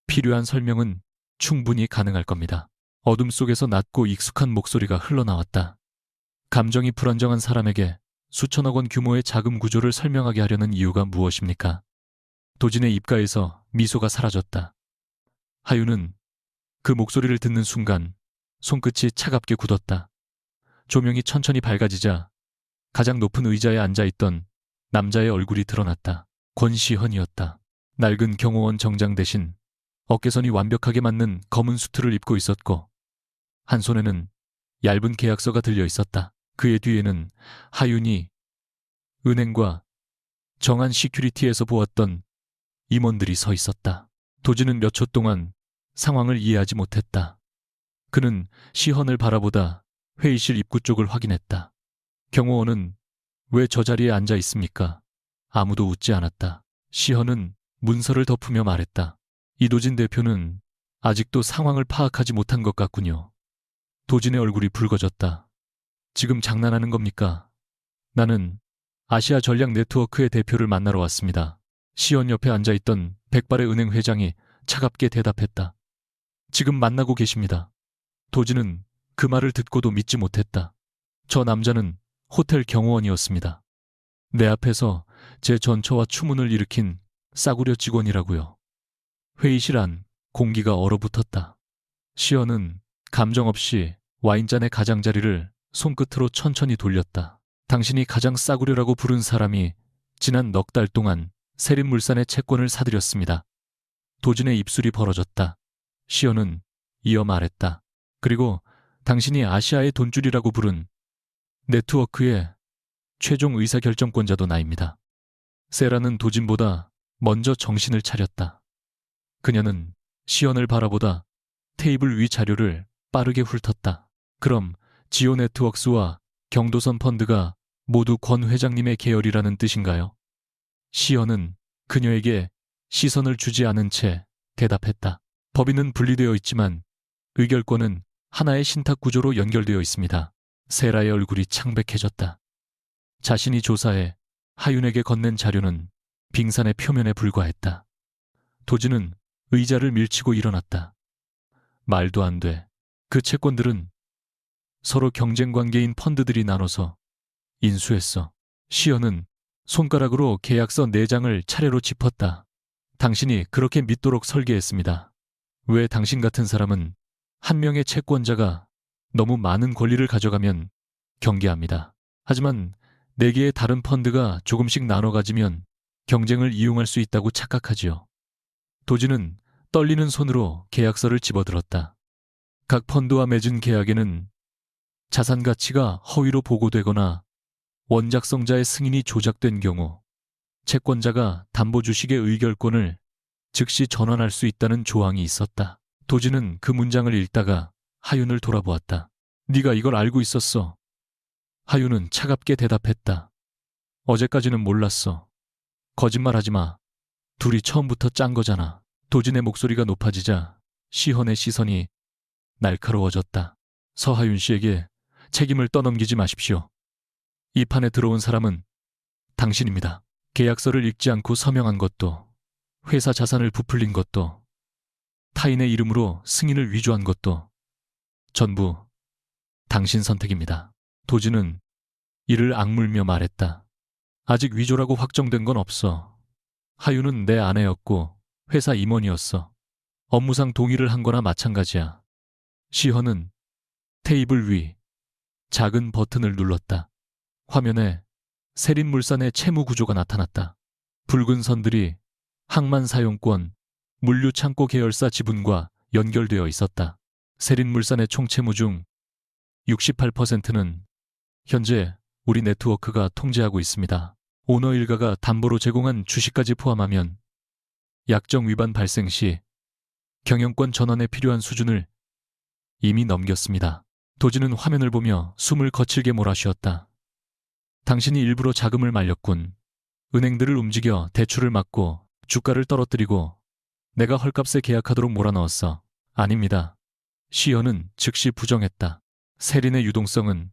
필요한 설명은 충분히 가능할 겁니다. 어둠 속에서 낮고 익숙한 목소리가 흘러나왔다. 감정이 불안정한 사람에게 수천억 원 규모의 자금 구조를 설명하게 하려는 이유가 무엇입니까? 도진의 입가에서 미소가 사라졌다. 하윤은 그 목소리를 듣는 순간 손끝이 차갑게 굳었다. 조명이 천천히 밝아지자 가장 높은 의자에 앉아있던 남자의 얼굴이 드러났다. 권시현이었다. 낡은 경호원 정장 대신 어깨선이 완벽하게 맞는 검은 수트를 입고 있었고 한 손에는 얇은 계약서가 들려 있었다. 그의 뒤에는 하윤이 은행과 정한 시큐리티에서 보았던 임원들이 서 있었다. 도진은 몇 초 동안 상황을 이해하지 못했다. 그는 시헌을 바라보다 회의실 입구 쪽을 확인했다. 경호원은 왜 저 자리에 앉아 있습니까? 아무도 웃지 않았다. 시헌은 문서를 덮으며 말했다. 이도진 대표는 아직도 상황을 파악하지 못한 것 같군요. 도진의 얼굴이 붉어졌다. 지금 장난하는 겁니까? 나는 아시아 전략 네트워크의 대표를 만나러 왔습니다. 시헌 옆에 앉아있던 백발의 은행 회장이 차갑게 대답했다. 지금 만나고 계십니다. 도진은 그 말을 듣고도 믿지 못했다. 저 남자는 호텔 경호원이었습니다. 내 앞에서 제 전처와 추문을 일으킨 싸구려 직원이라고요. 회의실 안 공기가 얼어붙었다. 시연은 감정 없이 와인잔의 가장자리를 손끝으로 천천히 돌렸다. 당신이 가장 싸구려라고 부른 사람이 지난 넉 달 동안 세린물산의 채권을 사들였습니다. 도진의 입술이 벌어졌다. 시연은 이어 말했다. 그리고 당신이 아시아의 돈줄이라고 부른 네트워크의 최종 의사결정권자도 나입니다. 세라는 도진보다 먼저 정신을 차렸다. 그녀는 시연을 바라보다 테이블 위 자료를 빠르게 훑었다. 그럼 지오 네트워크스와 경도선 펀드가 모두 권 회장님의 계열이라는 뜻인가요? 시연은 그녀에게 시선을 주지 않은 채 대답했다. 법인은 분리되어 있지만 의결권은 하나의 신탁 구조로 연결되어 있습니다. 세라의 얼굴이 창백해졌다. 자신이 조사해 하윤에게 건넨 자료는 빙산의 표면에 불과했다. 도진은 의자를 밀치고 일어났다. 말도 안 돼. 그 채권들은 서로 경쟁 관계인 펀드들이 나눠서 인수했어. 시연은 손가락으로 계약서 4장을 차례로 짚었다. 당신이 그렇게 믿도록 설계했습니다. 왜 당신 같은 사람은 한 명의 채권자가 너무 많은 권리를 가져가면 경계합니다. 하지만 4개의 다른 펀드가 조금씩 나눠 가지면 경쟁을 이용할 수 있다고 착각하지요. 도지는 떨리는 손으로 계약서를 집어들었다. 각 펀드와 맺은 계약에는 자산 가치가 허위로 보고되거나 원작성자의 승인이 조작된 경우 채권자가 담보주식의 의결권을 즉시 전환할 수 있다는 조항이 있었다. 도지는 그 문장을 읽다가 하윤을 돌아보았다. 네가 이걸 알고 있었어. 하윤은 차갑게 대답했다. 어제까지는 몰랐어. 거짓말하지 마. 둘이 처음부터 짠 거잖아. 도진의 목소리가 높아지자 시헌의 시선이 날카로워졌다. 서하윤 씨에게 책임을 떠넘기지 마십시오. 이 판에 들어온 사람은 당신입니다. 계약서를 읽지 않고 서명한 것도, 회사 자산을 부풀린 것도, 타인의 이름으로 승인을 위조한 것도 전부 당신 선택입니다. 도진은 이를 악물며 말했다. 아직 위조라고 확정된 건 없어. 하윤은 내 아내였고 회사 임원이었어. 업무상 동의를 한 거나 마찬가지야. 시헌은 테이블 위 작은 버튼을 눌렀다. 화면에 세린물산의 채무 구조가 나타났다. 붉은 선들이 항만 사용권, 물류창고 계열사 지분과 연결되어 있었다. 세린물산의 총채무 중 68%는 현재 우리 네트워크가 통제하고 있습니다. 오너 일가가 담보로 제공한 주식까지 포함하면 약정 위반 발생 시 경영권 전환에 필요한 수준을 이미 넘겼습니다. 도지는 화면을 보며 숨을 거칠게 몰아쉬었다. 당신이 일부러 자금을 말렸군. 은행들을 움직여 대출을 막고 주가를 떨어뜨리고 내가 헐값에 계약하도록 몰아넣었어. 아닙니다. 시연은 즉시 부정했다. 세린의 유동성은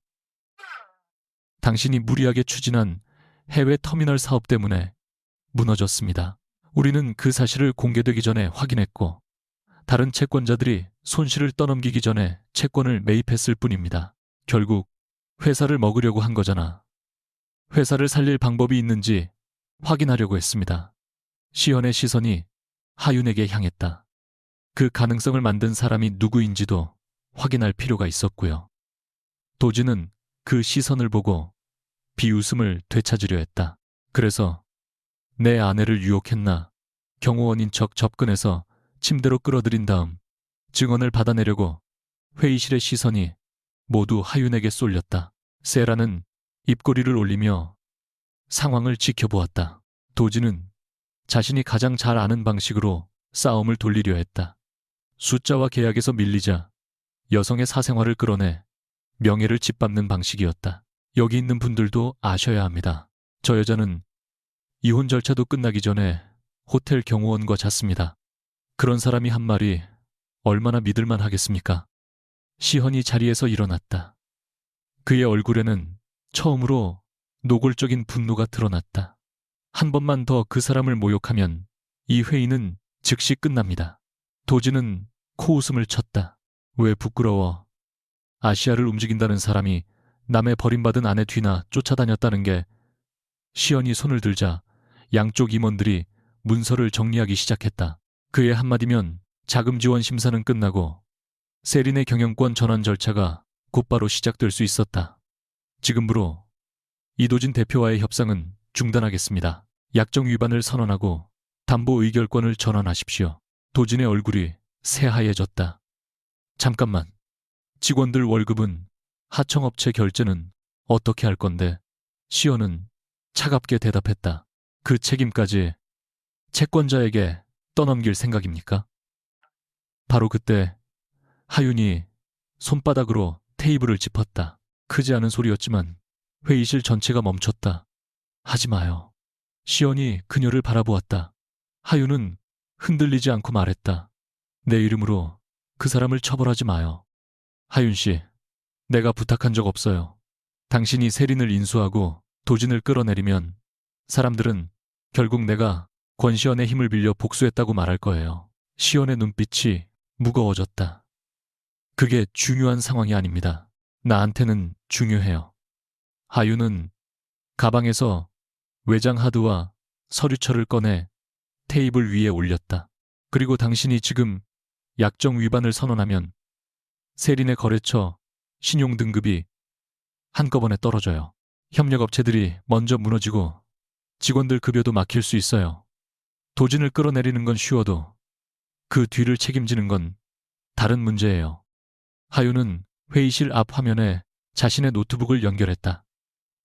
당신이 무리하게 추진한 해외 터미널 사업 때문에 무너졌습니다. 우리는 그 사실을 공개되기 전에 확인했고 다른 채권자들이 손실을 떠넘기기 전에 채권을 매입했을 뿐입니다. 결국 회사를 먹으려고 한 거잖아. 회사를 살릴 방법이 있는지 확인하려고 했습니다. 시연의 시선이 하윤에게 향했다. 그 가능성을 만든 사람이 누구인지도 확인할 필요가 있었고요. 도지는 그 시선을 보고 비웃음을 되찾으려 했다. 그래서 내 아내를 유혹했나 경호원인 척 접근해서 침대로 끌어들인 다음 증언을 받아내려고 회의실의 시선이 모두 하윤에게 쏠렸다. 세라는 입꼬리를 올리며 상황을 지켜보았다. 도지는 자신이 가장 잘 아는 방식으로 싸움을 돌리려 했다. 숫자와 계약에서 밀리자 여성의 사생활을 끌어내 명예를 짓밟는 방식이었다. 여기 있는 분들도 아셔야 합니다. 저 여자는 이혼 절차도 끝나기 전에 호텔 경호원과 잤습니다. 그런 사람이 한 말이 얼마나 믿을만 하겠습니까? 시헌이 자리에서 일어났다. 그의 얼굴에는 처음으로 노골적인 분노가 드러났다. 한 번만 더 그 사람을 모욕하면 이 회의는 즉시 끝납니다. 도지는 코웃음을 쳤다. 왜 부끄러워. 아시아를 움직인다는 사람이 남의 버림받은 아내 뒤나 쫓아다녔다는 게. 시연이 손을 들자 양쪽 임원들이 문서를 정리하기 시작했다. 그의 한마디면 자금 지원 심사는 끝나고 세린의 경영권 전환 절차가 곧바로 시작될 수 있었다. 지금부로 이도진 대표와의 협상은 중단하겠습니다. 약정 위반을 선언하고 담보 의결권을 전환하십시오. 도진의 얼굴이 새하얘졌다. 잠깐만. 직원들 월급은 하청업체 결제는 어떻게 할 건데? 시연은 차갑게 대답했다. 그 책임까지 채권자에게 떠넘길 생각입니까? 바로 그때 하윤이 손바닥으로 테이블을 짚었다. 크지 않은 소리였지만 회의실 전체가 멈췄다. 하지 마요. 시연이 그녀를 바라보았다. 하윤은 흔들리지 않고 말했다. 내 이름으로 그 사람을 처벌하지 마요. 하윤 씨, 내가 부탁한 적 없어요. 당신이 세린을 인수하고 도진을 끌어내리면 사람들은 결국 내가 권시연의 힘을 빌려 복수했다고 말할 거예요. 시연의 눈빛이 무거워졌다. 그게 중요한 상황이 아닙니다. 나한테는 중요해요. 하윤은 가방에서 외장 하드와 서류철을 꺼내 테이블 위에 올렸다. 그리고 당신이 지금 약정 위반을 선언하면 세린의 거래처 신용 등급이 한꺼번에 떨어져요. 협력업체들이 먼저 무너지고 직원들 급여도 막힐 수 있어요. 도진을 끌어내리는 건 쉬워도 그 뒤를 책임지는 건 다른 문제예요. 하윤은 회의실 앞 화면에 자신의 노트북을 연결했다.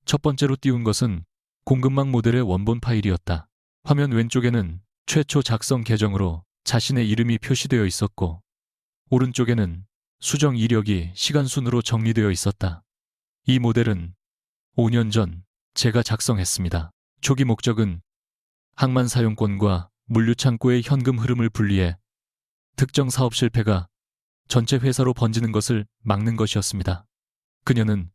첫 번째로 띄운 것은 공급망 모델의 원본 파일이었다. 화면 왼쪽에는 최초 작성 계정으로 자신의 이름이 표시되어 있었고 오른쪽에는 수정 이력이 시간순으로 정리되어 있었다. 이 모델은 5년 전 제가 작성했습니다. 초기 목적은 항만 사용권과 물류창고의 현금 흐름을 분리해 특정 사업 실패가 전체 회사로 번지는 것을 막는 것이었습니다. 그녀는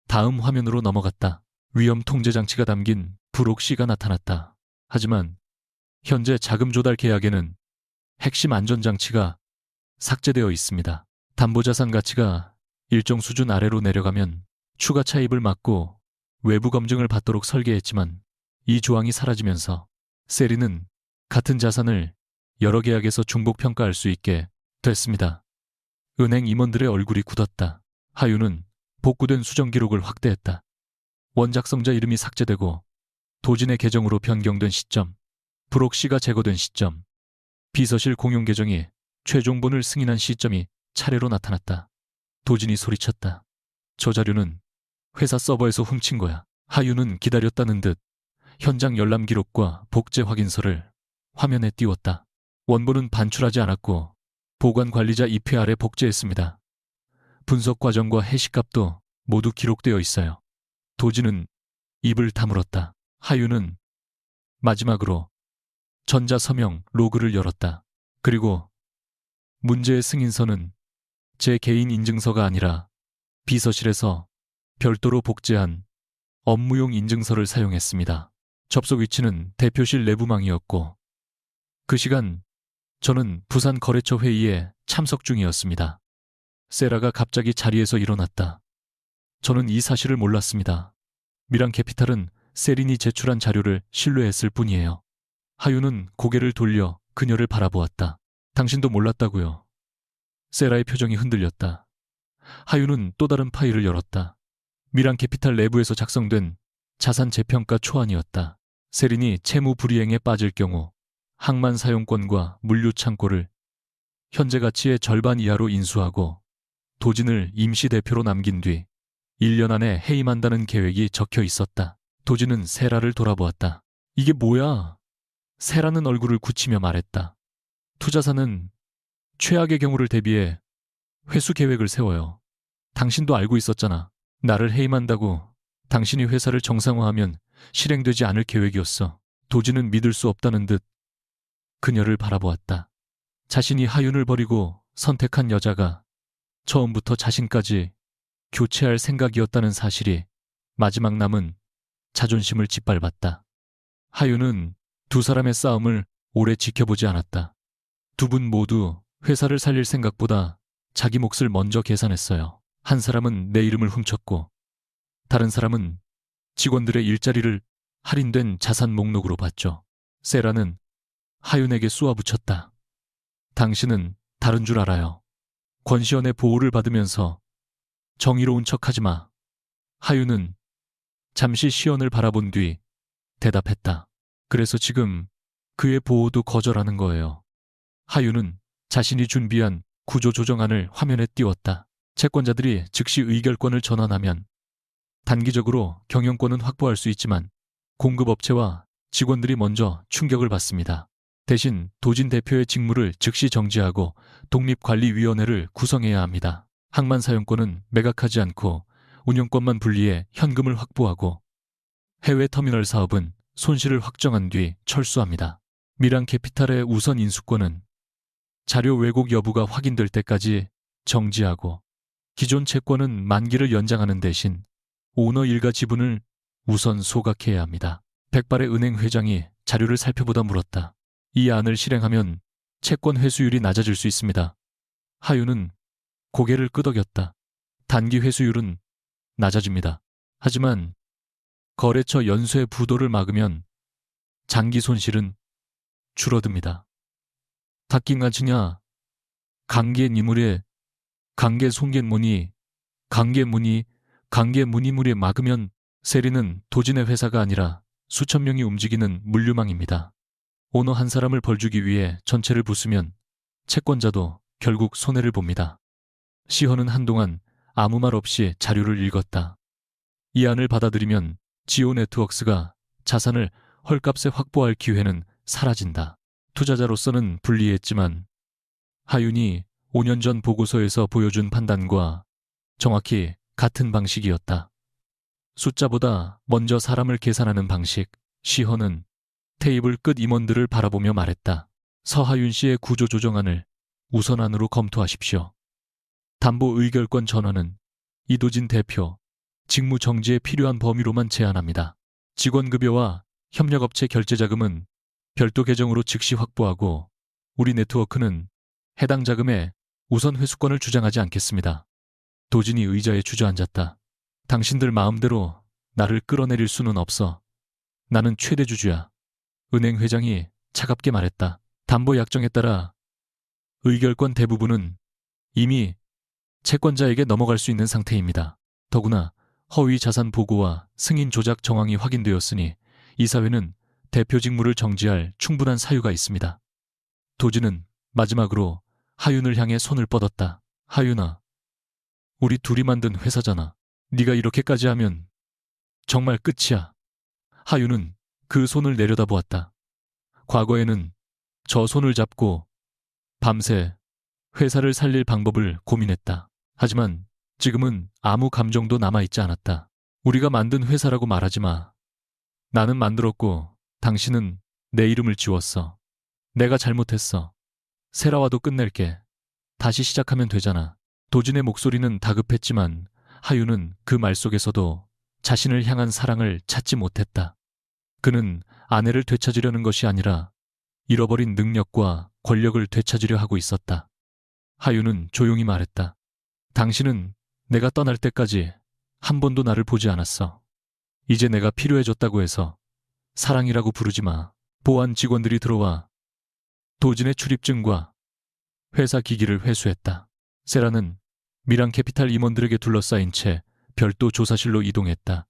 다음 화면으로 넘어갔다. 위험 통제 장치가 담긴 불옥시가 나타났다. 하지만 현재 자금 조달 계약에는 핵심 안전장치가 삭제되어 있습니다. 담보자산 가치가 일정 수준 아래로 내려가면 추가 차입을 막고 외부 검증을 받도록 설계했지만 이 조항이 사라지면서 세린은 같은 자산을 여러 계약에서 중복평가할 수 있게 됐습니다. 은행 임원들의 얼굴이 굳었다. 하윤은 복구된 수정 기록을 확대했다. 원작성자 이름이 삭제되고 도진의 계정으로 변경된 시점, 불옥시가 제거된 시점, 비서실 공용 계정이 최종본을 승인한 시점이 차례로 나타났다. 도진이 소리쳤다. 저 자료는 회사 서버에서 훔친 거야. 하윤은 기다렸다는 듯 현장 열람 기록과 복제 확인서를 화면에 띄웠다. 원본은 반출하지 않았고 보관 관리자 입회 아래 복제했습니다. 분석 과정과 해시값도 모두 기록되어 있어요. 도진은 입을 다물었다. 하윤은 마지막으로 전자서명 로그를 열었다. 그리고 문제의 승인서는 제 개인 인증서가 아니라 비서실에서 별도로 복제한 업무용 인증서를 사용했습니다. 접속 위치는 대표실 내부망이었고 그 시간 저는 부산 거래처 회의에 참석 중이었습니다. 세라가 갑자기 자리에서 일어났다. 저는 이 사실을 몰랐습니다. 미랑캐피탈은 세린이 제출한 자료를 신뢰했을 뿐이에요. 하윤은 고개를 돌려 그녀를 바라보았다. 당신도 몰랐다고요. 세라의 표정이 흔들렸다. 하윤은 또 다른 파일을 열었다. 미랑캐피탈 내부에서 작성된 자산 재평가 초안이었다. 세린이 채무 불이행에 빠질 경우 항만 사용권과 물류 창고를 현재 가치의 절반 이하로 인수하고 도진을 임시 대표로 남긴 뒤 1년 안에 해임한다는 계획이 적혀 있었다. 도진은 세라를 돌아보았다. 이게 뭐야? 세라는 얼굴을 굳히며 말했다. 투자사는 최악의 경우를 대비해 회수 계획을 세워요. 당신도 알고 있었잖아. 나를 해임한다고 당신이 회사를 정상화하면 실행되지 않을 계획이었어. 도진은 믿을 수 없다는 듯 그녀를 바라보았다. 자신이 하윤을 버리고 선택한 여자가 처음부터 자신까지 교체할 생각이었다는 사실이 마지막 남은 자존심을 짓밟았다. 하윤은 두 사람의 싸움을 오래 지켜보지 않았다. 두 분 모두 회사를 살릴 생각보다 자기 몫을 먼저 계산했어요. 한 사람은 내 이름을 훔쳤고 다른 사람은 직원들의 일자리를 할인된 자산 목록으로 봤죠. 세라는 하윤에게 쏘아붙였다. 당신은 다른 줄 알아요. 권시연의 보호를 받으면서 정의로운 척하지 마. 하윤은 잠시 시연을 바라본 뒤 대답했다. 그래서 지금 그의 보호도 거절하는 거예요. 하윤은 자신이 준비한 구조조정안을 화면에 띄웠다. 채권자들이 즉시 의결권을 전환하면 단기적으로 경영권은 확보할 수 있지만 공급업체와 직원들이 먼저 충격을 받습니다. 대신 도진 대표의 직무를 즉시 정지하고 독립관리위원회를 구성해야 합니다. 항만 사용권은 매각하지 않고 운영권만 분리해 현금을 확보하고 해외 터미널 사업은 손실을 확정한 뒤 철수합니다. 미랑캐피탈의 우선 인수권은 자료 왜곡 여부가 확인될 때까지 정지하고 기존 채권은 만기를 연장하는 대신 오너 일가 지분을 우선 소각해야 합니다. 백발의 은행 회장이 자료를 살펴보다 물었다. 이 안을 실행하면 채권 회수율이 낮아질 수 있습니다. 하윤은 고개를 끄덕였다. 단기 회수율은 낮아집니다. 하지만 거래처 연쇄 부도를 막으면 장기 손실은 줄어듭니다. 닭긴가치냐 관계 니물에 관계 송겐무니 관계 무니물에 막으면 세리는 도진의 회사가 아니라 수천 명이 움직이는 물류망입니다. 오너 한 사람을 벌주기 위해 전체를 부수면 채권자도 결국 손해를 봅니다. 시헌은 한동안 아무 말 없이 자료를 읽었다. 이 안을 받아들이면 지오 네트워크스가 자산을 헐값에 확보할 기회는 사라진다. 투자자로서는 불리했지만 하윤이 5년 전 보고서에서 보여준 판단과 정확히 같은 방식이었다. 숫자보다 먼저 사람을 계산하는 방식. 시헌은 테이블 끝 임원들을 바라보며 말했다. 서하윤 씨의 구조조정안을 우선안으로 검토하십시오. 담보 의결권 전환은 이도진 대표 직무 정지에 필요한 범위로만 제한합니다. 직원급여와 협력업체 결제자금은 별도 계정으로 즉시 확보하고 우리 네트워크는 해당 자금에 우선 회수권을 주장하지 않겠습니다. 도진이 의자에 주저앉았다. 당신들 마음대로 나를 끌어내릴 수는 없어. 나는 최대 주주야. 은행 회장이 차갑게 말했다. 담보 약정에 따라 의결권 대부분은 이미 채권자에게 넘어갈 수 있는 상태입니다. 더구나 허위 자산 보고와 승인 조작 정황이 확인되었으니 이사회는 대표 직무를 정지할 충분한 사유가 있습니다. 도진은 마지막으로 하윤을 향해 손을 뻗었다. 하윤아, 우리 둘이 만든 회사잖아. 네가 이렇게까지 하면 정말 끝이야. 하윤은 그 손을 내려다보았다. 과거에는 저 손을 잡고 밤새 회사를 살릴 방법을 고민했다. 하지만 지금은 아무 감정도 남아있지 않았다. 우리가 만든 회사라고 말하지 마. 나는 만들었고 당신은 내 이름을 지웠어. 내가 잘못했어. 세라와도 끝낼게. 다시 시작하면 되잖아. 도진의 목소리는 다급했지만 하윤은 그 말 속에서도 자신을 향한 사랑을 찾지 못했다. 그는 아내를 되찾으려는 것이 아니라 잃어버린 능력과 권력을 되찾으려 하고 있었다. 하윤은 조용히 말했다. 당신은 내가 떠날 때까지 한 번도 나를 보지 않았어. 이제 내가 필요해졌다고 해서 사랑이라고 부르지 마. 보안 직원들이 들어와 도진의 출입증과 회사 기기를 회수했다. 세라는 미랑캐피탈 임원들에게 둘러싸인 채 별도 조사실로 이동했다.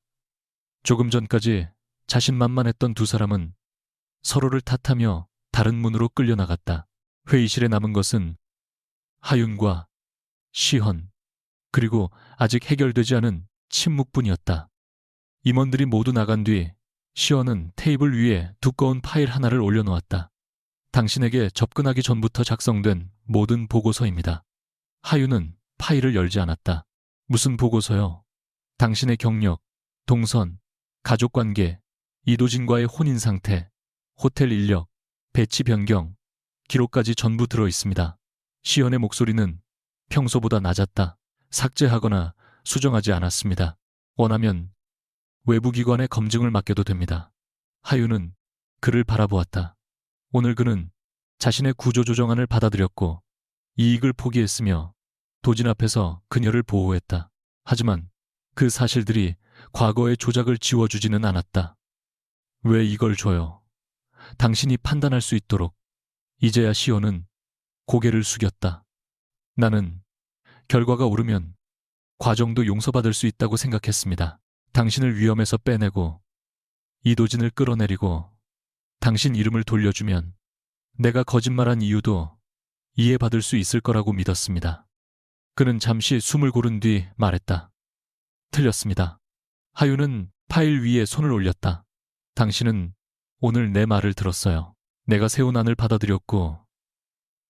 조금 전까지 자신만만했던 두 사람은 서로를 탓하며 다른 문으로 끌려나갔다. 회의실에 남은 것은 하윤과 시헌, 그리고 아직 해결되지 않은 침묵뿐이었다. 임원들이 모두 나간 뒤 시헌은 테이블 위에 두꺼운 파일 하나를 올려놓았다. 당신에게 접근하기 전부터 작성된 모든 보고서입니다. 하윤은 파일을 열지 않았다. 무슨 보고서요? 당신의 경력, 동선, 가족관계, 이도진과의 혼인 상태, 호텔 인력, 배치 변경, 기록까지 전부 들어 있습니다. 시연의 목소리는 평소보다 낮았다. 삭제하거나 수정하지 않았습니다. 원하면 외부기관에 검증을 맡겨도 됩니다. 하윤은 그를 바라보았다. 오늘 그는 자신의 구조조정안을 받아들였고 이익을 포기했으며 도진 앞에서 그녀를 보호했다. 하지만 그 사실들이 과거의 조작을 지워주지는 않았다. 왜 이걸 줘요? 당신이 판단할 수 있도록. 이제야 시온은 고개를 숙였다. 나는 결과가 오르면 과정도 용서받을 수 있다고 생각했습니다. 당신을 위험에서 빼내고 이도진을 끌어내리고 당신 이름을 돌려주면 내가 거짓말한 이유도 이해받을 수 있을 거라고 믿었습니다. 그는 잠시 숨을 고른 뒤 말했다. 틀렸습니다. 하윤은 파일 위에 손을 올렸다. 당신은 오늘 내 말을 들었어요. 내가 세운 안을 받아들였고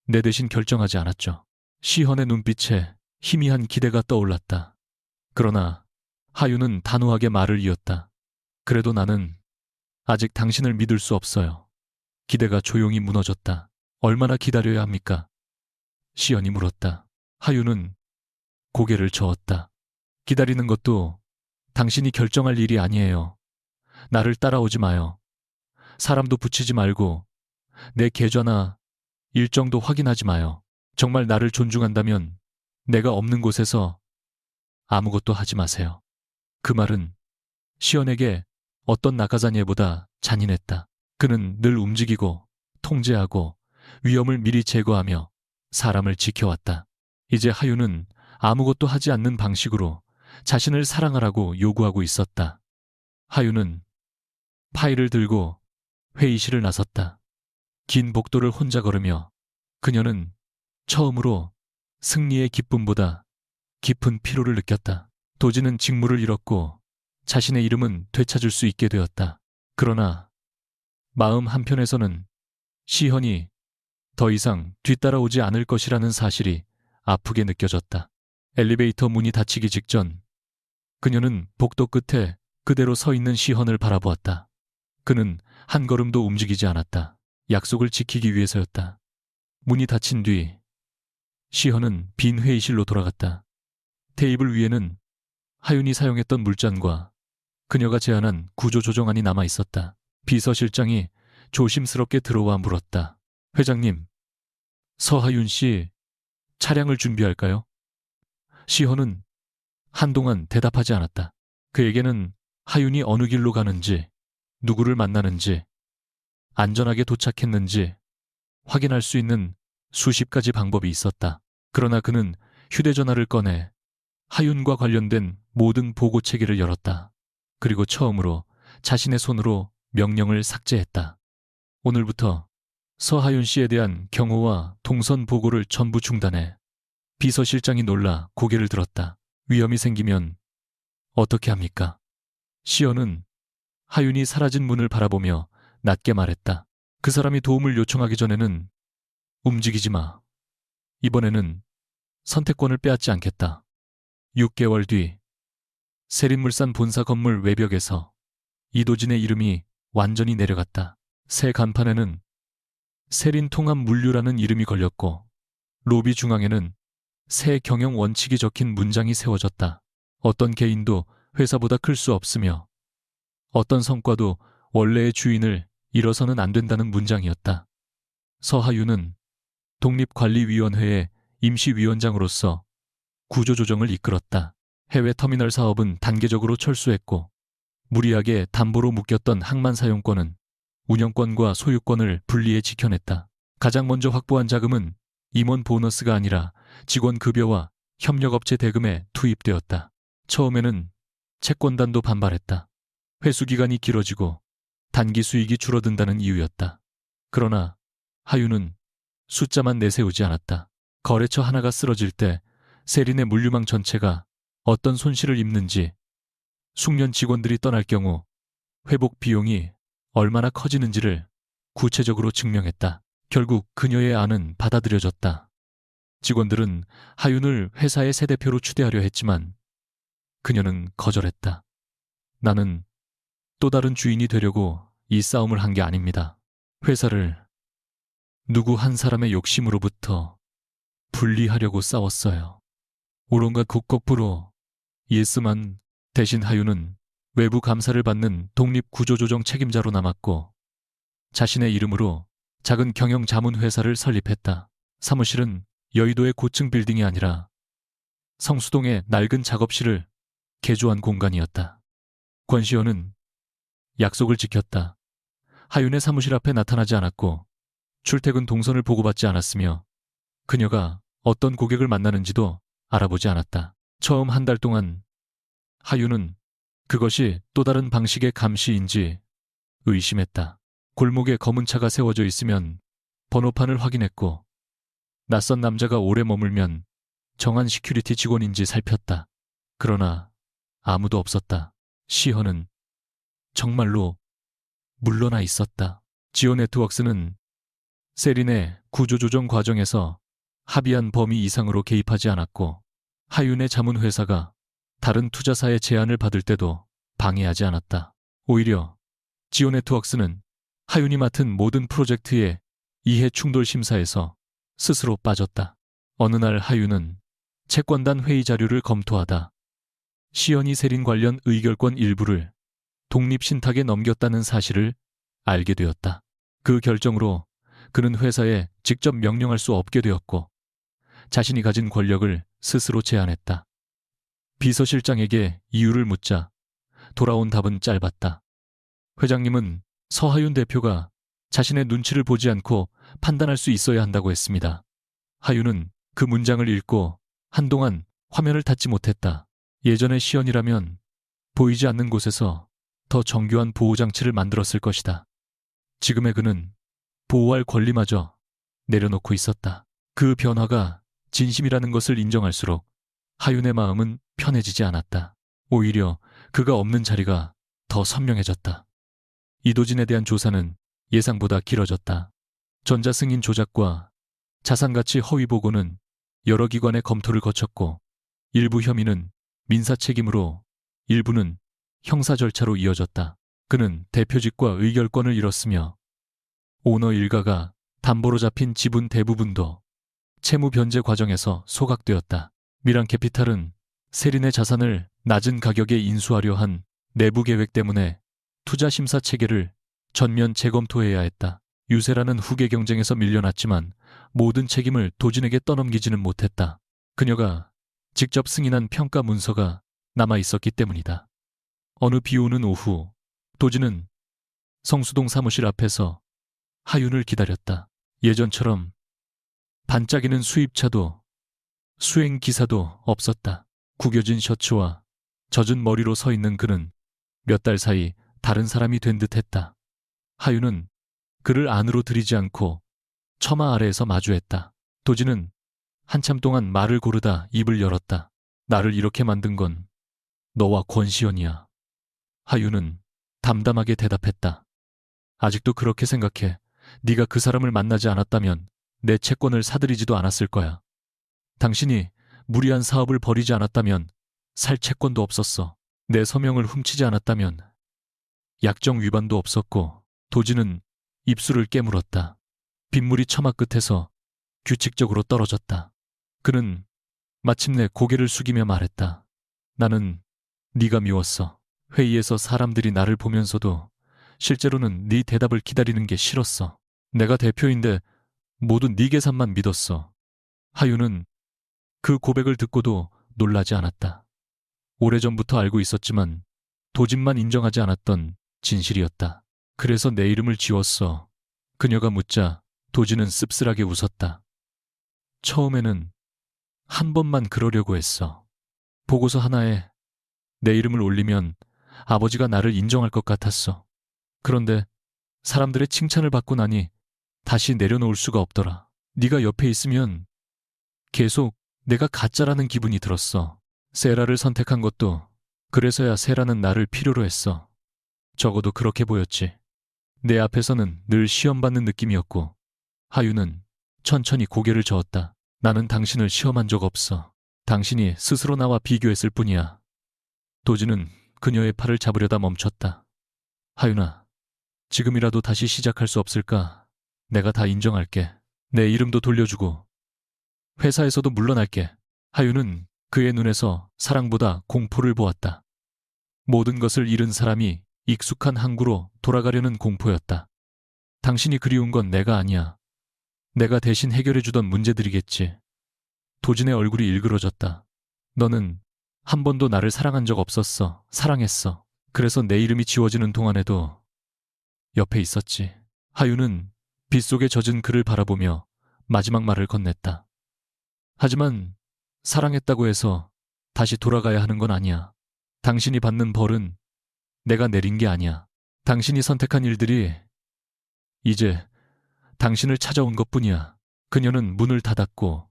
내 대신 결정하지 않았죠. 시헌의 눈빛에 희미한 기대가 떠올랐다. 그러나 하윤은 단호하게 말을 이었다. 그래도 나는 아직 당신을 믿을 수 없어요. 기대가 조용히 무너졌다. 얼마나 기다려야 합니까? 시연이 물었다. 하윤은 고개를 저었다. 기다리는 것도 당신이 결정할 일이 아니에요. 나를 따라오지 마요. 사람도 붙이지 말고 내 계좌나 일정도 확인하지 마요. 정말 나를 존중한다면 내가 없는 곳에서 아무것도 하지 마세요. 그 말은 시연에게 어떤 나카자니에보다 잔인했다. 그는 늘 움직이고 통제하고 위험을 미리 제거하며 사람을 지켜왔다. 이제 하윤은 아무것도 하지 않는 방식으로 자신을 사랑하라고 요구하고 있었다. 하윤은 파일을 들고 회의실을 나섰다. 긴 복도를 혼자 걸으며 그녀는 처음으로 승리의 기쁨보다 깊은 피로를 느꼈다. 도지는 직무를 잃었고 자신의 이름은 되찾을 수 있게 되었다. 그러나 마음 한편에서는 시현이 더 이상 뒤따라오지 않을 것이라는 사실이 아프게 느껴졌다. 엘리베이터 문이 닫히기 직전 그녀는 복도 끝에 그대로 서 있는 시헌을 바라보았다. 그는 한 걸음도 움직이지 않았다. 약속을 지키기 위해서였다. 문이 닫힌 뒤 시헌은 빈 회의실로 돌아갔다. 테이블 위에는 하윤이 사용했던 물잔과 그녀가 제안한 구조조정안이 남아 있었다. 비서실장이 조심스럽게 들어와 물었다. 회장님, 서하윤 씨 차량을 준비할까요? 시헌은 한동안 대답하지 않았다. 그에게는 하윤이 어느 길로 가는지, 누구를 만나는지, 안전하게 도착했는지 확인할 수 있는 수십 가지 방법이 있었다. 그러나 그는 휴대전화를 꺼내 하윤과 관련된 모든 보고 체계를 열었다. 그리고 처음으로 자신의 손으로 명령을 삭제했다. 오늘부터 서하윤 씨에 대한 경호와 동선 보고를 전부 중단해. 비서실장이 놀라 고개를 들었다. 위험이 생기면 어떻게 합니까? 시연은 하윤이 사라진 문을 바라보며 낮게 말했다. 그 사람이 도움을 요청하기 전에는 움직이지 마. 이번에는 선택권을 빼앗지 않겠다. 6개월 뒤 세린물산 본사 건물 외벽에서 이도진의 이름이 완전히 내려갔다. 새 간판에는 세린통합물류라는 이름이 걸렸고 로비 중앙에는 새 경영 원칙이 적힌 문장이 세워졌다. 어떤 개인도 회사보다 클 수 없으며 어떤 성과도 원래의 주인을 잃어서는 안 된다는 문장이었다. 서하윤은 독립관리위원회의 임시위원장으로서 구조조정을 이끌었다. 해외 터미널 사업은 단계적으로 철수했고 무리하게 담보로 묶였던 항만 사용권은 운영권과 소유권을 분리해 지켜냈다. 가장 먼저 확보한 자금은 임원 보너스가 아니라 직원 급여와 협력업체 대금에 투입되었다. 처음에는 채권단도 반발했다. 회수기간이 길어지고 단기 수익이 줄어든다는 이유였다. 그러나 하윤은 숫자만 내세우지 않았다. 거래처 하나가 쓰러질 때 세린의 물류망 전체가 어떤 손실을 입는지, 숙련 직원들이 떠날 경우 회복 비용이 얼마나 커지는지를 구체적으로 증명했다. 결국 그녀의 안은 받아들여졌다. 직원들은 하윤을 회사의 새 대표로 추대하려 했지만 그녀는 거절했다. 나는 또 다른 주인이 되려고 이 싸움을 한 게 아닙니다. 회사를 누구 한 사람의 욕심으로부터 분리하려고 싸웠어요. 온갖 국격부로 예스만 대신 하윤은 외부 감사를 받는 독립구조조정 책임자로 남았고 자신의 이름으로 작은 경영자문회사를 설립했다. 사무실은 여의도의 고층 빌딩이 아니라 성수동의 낡은 작업실을 개조한 공간이었다. 권시현은 약속을 지켰다. 하윤의 사무실 앞에 나타나지 않았고 출퇴근 동선을 보고받지 않았으며 그녀가 어떤 고객을 만나는지도 알아보지 않았다. 처음 한 달 동안 하윤은 그것이 또 다른 방식의 감시인지 의심했다. 골목에 검은 차가 세워져 있으면 번호판을 확인했고 낯선 남자가 오래 머물면 정한 시큐리티 직원인지 살폈다. 그러나 아무도 없었다. 시헌은 정말로 물러나 있었다. 지오 네트워크스는 세린의 구조조정 과정에서 합의한 범위 이상으로 개입하지 않았고 하윤의 자문회사가 다른 투자사의 제안을 받을 때도 방해하지 않았다. 오히려 지오 네트워크스는 하윤이 맡은 모든 프로젝트의 이해 충돌 심사에서 스스로 빠졌다. 어느 날 하윤은 채권단 회의 자료를 검토하다 시연이 세린 관련 의결권 일부를 독립신탁에 넘겼다는 사실을 알게 되었다. 그 결정으로 그는 회사에 직접 명령할 수 없게 되었고 자신이 가진 권력을 스스로 제한했다. 비서실장에게 이유를 묻자 돌아온 답은 짧았다. 회장님은 서하윤 대표가 자신의 눈치를 보지 않고 판단할 수 있어야 한다고 했습니다. 하윤은 그 문장을 읽고 한동안 화면을 닫지 못했다. 예전의 시연이라면 보이지 않는 곳에서 더 정교한 보호장치를 만들었을 것이다. 지금의 그는 보호할 권리마저 내려놓고 있었다. 그 변화가 진심이라는 것을 인정할수록 하윤의 마음은 편해지지 않았다. 오히려 그가 없는 자리가 더 선명해졌다. 이도진에 대한 조사는 예상보다 길어졌다. 전자승인 조작과 자산가치 허위 보고는 여러 기관의 검토를 거쳤고 일부 혐의는 민사 책임으로 일부는 형사 절차로 이어졌다. 그는 대표직과 의결권을 잃었으며 오너 일가가 담보로 잡힌 지분 대부분도 채무 변제 과정에서 소각되었다. 미랑캐피탈은 세린의 자산을 낮은 가격에 인수하려 한 내부 계획 때문에 투자 심사 체계를 전면 재검토해야 했다. 유세라는 후계 경쟁에서 밀려났지만 모든 책임을 도진에게 떠넘기지는 못했다. 그녀가 직접 승인한 평가 문서가 남아 있었기 때문이다. 어느 비 오는 오후, 도진은 성수동 사무실 앞에서 하윤을 기다렸다. 예전처럼 반짝이는 수입차도 수행 기사도 없었다. 구겨진 셔츠와 젖은 머리로 서 있는 그는 몇 달 사이 다른 사람이 된 듯했다. 하윤은 그를 안으로 들이지 않고 처마 아래에서 마주했다. 도진은 한참 동안 말을 고르다 입을 열었다. 나를 이렇게 만든 건 너와 권시연이야. 하윤은 담담하게 대답했다. 아직도 그렇게 생각해. 네가 그 사람을 만나지 않았다면 내 채권을 사들이지도 않았을 거야. 당신이 무리한 사업을 벌이지 않았다면 살 채권도 없었어. 내 서명을 훔치지 않았다면 약정 위반도 없었고. 도진은 입술을 깨물었다. 빗물이 처마 끝에서 규칙적으로 떨어졌다. 그는 마침내 고개를 숙이며 말했다. 나는 네가 미웠어. 회의에서 사람들이 나를 보면서도 실제로는 네 대답을 기다리는 게 싫었어. 내가 대표인데 모두 네 계산만 믿었어. 하윤은 그 고백을 듣고도 놀라지 않았다. 오래전부터 알고 있었지만 도진만 인정하지 않았던 진실이었다. 그래서 내 이름을 지웠어. 그녀가 묻자 도진은 씁쓸하게 웃었다. 처음에는 한 번만 그러려고 했어. 보고서 하나에 내 이름을 올리면 아버지가 나를 인정할 것 같았어. 그런데 사람들의 칭찬을 받고 나니 다시 내려놓을 수가 없더라. 네가 옆에 있으면 계속 내가 가짜라는 기분이 들었어. 세라를 선택한 것도 그래서야 세라는 나를 필요로 했어. 적어도 그렇게 보였지. 내 앞에서는 늘 시험받는 느낌이었고. 하윤은 천천히 고개를 저었다. 나는 당신을 시험한 적 없어. 당신이 스스로 나와 비교했을 뿐이야. 도진은 그녀의 팔을 잡으려다 멈췄다. 하윤아, 지금이라도 다시 시작할 수 없을까? 내가 다 인정할게. 내 이름도 돌려주고 회사에서도 물러날게. 하윤은 그의 눈에서 사랑보다 공포를 보았다. 모든 것을 잃은 사람이 익숙한 항구로 돌아가려는 공포였다. 당신이 그리운 건 내가 아니야. 내가 대신 해결해주던 문제들이겠지. 도진의 얼굴이 일그러졌다. 너는 한 번도 나를 사랑한 적 없었어. 사랑했어. 그래서 내 이름이 지워지는 동안에도 옆에 있었지. 하윤은 빗속에 젖은 그를 바라보며 마지막 말을 건넸다. 하지만 사랑했다고 해서 다시 돌아가야 하는 건 아니야. 당신이 받는 벌은 내가 내린 게 아니야. 당신이 선택한 일들이 이제 당신을 찾아온 것뿐이야. 그녀는 문을 닫았고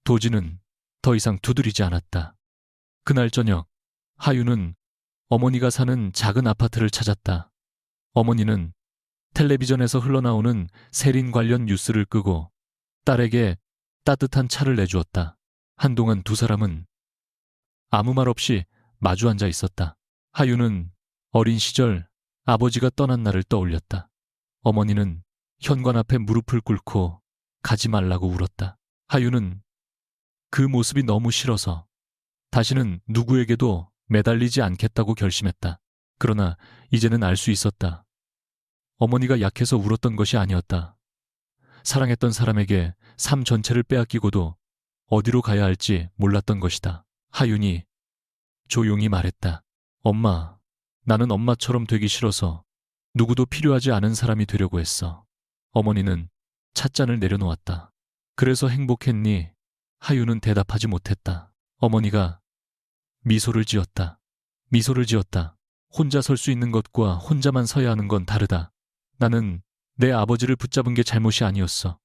도진은 더 이상 두드리지 않았다. 그날 저녁 하윤은 어머니가 사는 작은 아파트를 찾았다. 어머니는 텔레비전에서 흘러나오는 세린 관련 뉴스를 끄고 딸에게 따뜻한 차를 내주었다. 한동안 두 사람은 아무 말 없이 마주 앉아 있었다. 하윤은 어린 시절 아버지가 떠난 날을 떠올렸다. 어머니는 현관 앞에 무릎을 꿇고 가지 말라고 울었다. 하윤은 그 모습이 너무 싫어서 다시는 누구에게도 매달리지 않겠다고 결심했다. 그러나 이제는 알 수 있었다. 어머니가 약해서 울었던 것이 아니었다. 사랑했던 사람에게 삶 전체를 빼앗기고도 어디로 가야 할지 몰랐던 것이다. 하윤이 조용히 말했다. 엄마, 나는 엄마처럼 되기 싫어서 누구도 필요하지 않은 사람이 되려고 했어. 어머니는 찻잔을 내려놓았다. 그래서 행복했니? 하윤은 대답하지 못했다. 어머니가 미소를 지었다. 미소를 지었다. 혼자 설 수 있는 것과 혼자만 서야 하는 건 다르다. 나는 내 아버지를 붙잡은 게 잘못이 아니었어.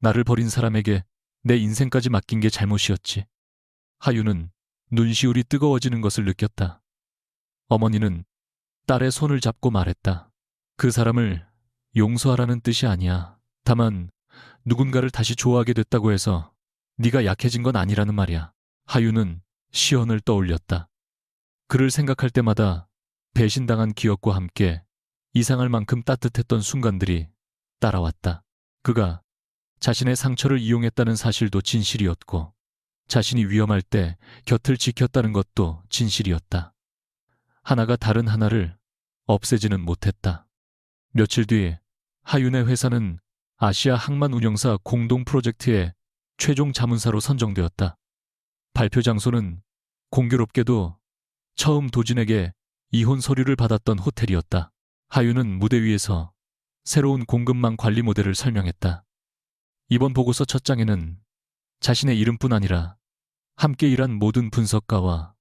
나를 버린 사람에게 내 인생까지 맡긴 게 잘못이었지. 하윤은 눈시울이 뜨거워지는 것을 느꼈다. 어머니는 딸의 손을 잡고 말했다. 그 사람을 용서하라는 뜻이 아니야. 다만 누군가를 다시 좋아하게 됐다고 해서 네가 약해진 건 아니라는 말이야. 하윤은 시언을 떠올렸다. 그를 생각할 때마다 배신당한 기억과 함께 이상할 만큼 따뜻했던 순간들이 따라왔다. 그가 자신의 상처를 이용했다는 사실도 진실이었고 자신이 위험할 때 곁을 지켰다는 것도 진실이었다. 하나가 다른 하나를 없애지는 못했다. 며칠 뒤 하윤의 회사는 아시아 항만 운영사 공동 프로젝트의 최종 자문사로 선정되었다. 발표 장소는 공교롭게도 처음 도진에게 이혼 서류를 받았던 호텔이었다. 하윤은 무대 위에서 새로운 공급망 관리 모델을 설명했다. 이번 보고서 첫 장에는 자신의 이름뿐 아니라 함께 일한 모든 분석가와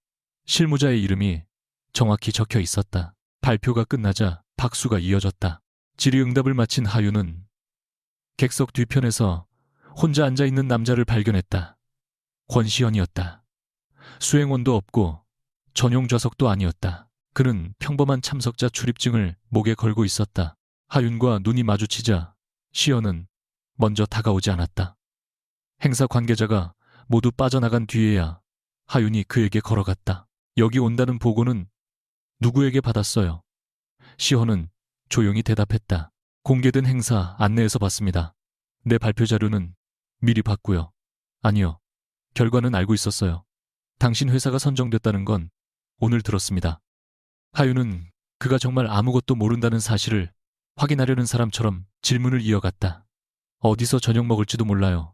실무자의 이름이 정확히 적혀 있었다. 발표가 끝나자 박수가 이어졌다. 질의응답을 마친 하윤은 객석 뒤편에서 혼자 앉아있는 남자를 발견했다. 권시현이었다. 수행원도 없고 전용 좌석도 아니었다. 그는 평범한 참석자 출입증을 목에 걸고 있었다. 하윤과 눈이 마주치자 시현은 먼저 다가오지 않았다. 행사 관계자가 모두 빠져나간 뒤에야 하윤이 그에게 걸어갔다. 여기 온다는 보고는 누구에게 받았어요? 시현은 조용히 대답했다. 공개된 행사 안내에서 봤습니다. 내 발표 자료는 미리 봤고요. 아니요. 결과는 알고 있었어요. 당신 회사가 선정됐다는 건 오늘 들었습니다. 하윤은 그가 정말 아무것도 모른다는 사실을 확인하려는 사람처럼 질문을 이어갔다. 어디서 저녁 먹을지도 몰라요.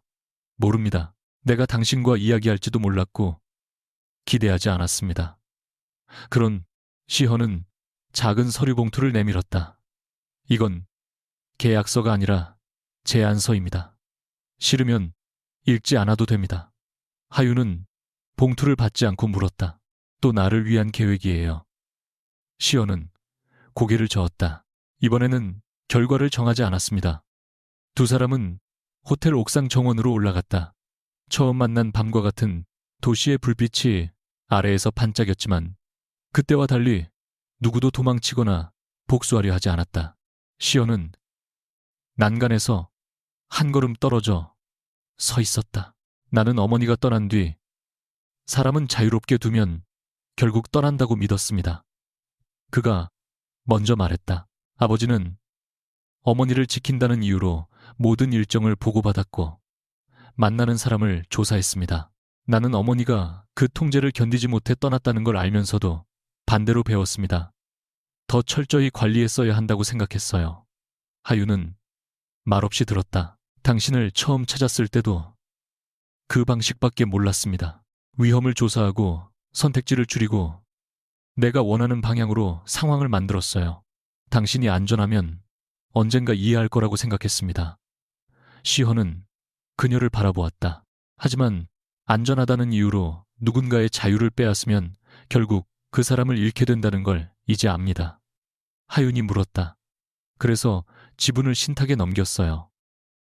모릅니다. 내가 당신과 이야기할지도 몰랐고 기대하지 않았습니다. 그런 시헌은 작은 서류 봉투를 내밀었다. 이건 계약서가 아니라 제안서입니다. 싫으면 읽지 않아도 됩니다. 하윤은 봉투를 받지 않고 물었다. 또 나를 위한 계획이에요. 시연은 고개를 저었다. 이번에는 결과를 정하지 않았습니다. 두 사람은 호텔 옥상 정원으로 올라갔다. 처음 만난 밤과 같은 도시의 불빛이 아래에서 반짝였지만 그때와 달리 누구도 도망치거나 복수하려 하지 않았다. 시연은 난간에서 한 걸음 떨어져 서 있었다. 나는 어머니가 떠난 뒤 사람은 자유롭게 두면 결국 떠난다고 믿었습니다. 그가 먼저 말했다. 아버지는 어머니를 지킨다는 이유로 모든 일정을 보고받았고 만나는 사람을 조사했습니다. 나는 어머니가 그 통제를 견디지 못해 떠났다는 걸 알면서도 반대로 배웠습니다. 더 철저히 관리했어야 한다고 생각했어요. 하윤은 말없이 들었다. 당신을 처음 찾았을 때도 그 방식밖에 몰랐습니다. 위험을 조사하고 선택지를 줄이고 내가 원하는 방향으로 상황을 만들었어요. 당신이 안전하면 언젠가 이해할 거라고 생각했습니다. 시헌은 그녀를 바라보았다. 하지만 안전하다는 이유로 누군가의 자유를 빼앗으면 결국 그 사람을 잃게 된다는 걸 이제 압니다. 하윤이 물었다. 그래서 지분을 신탁에 넘겼어요.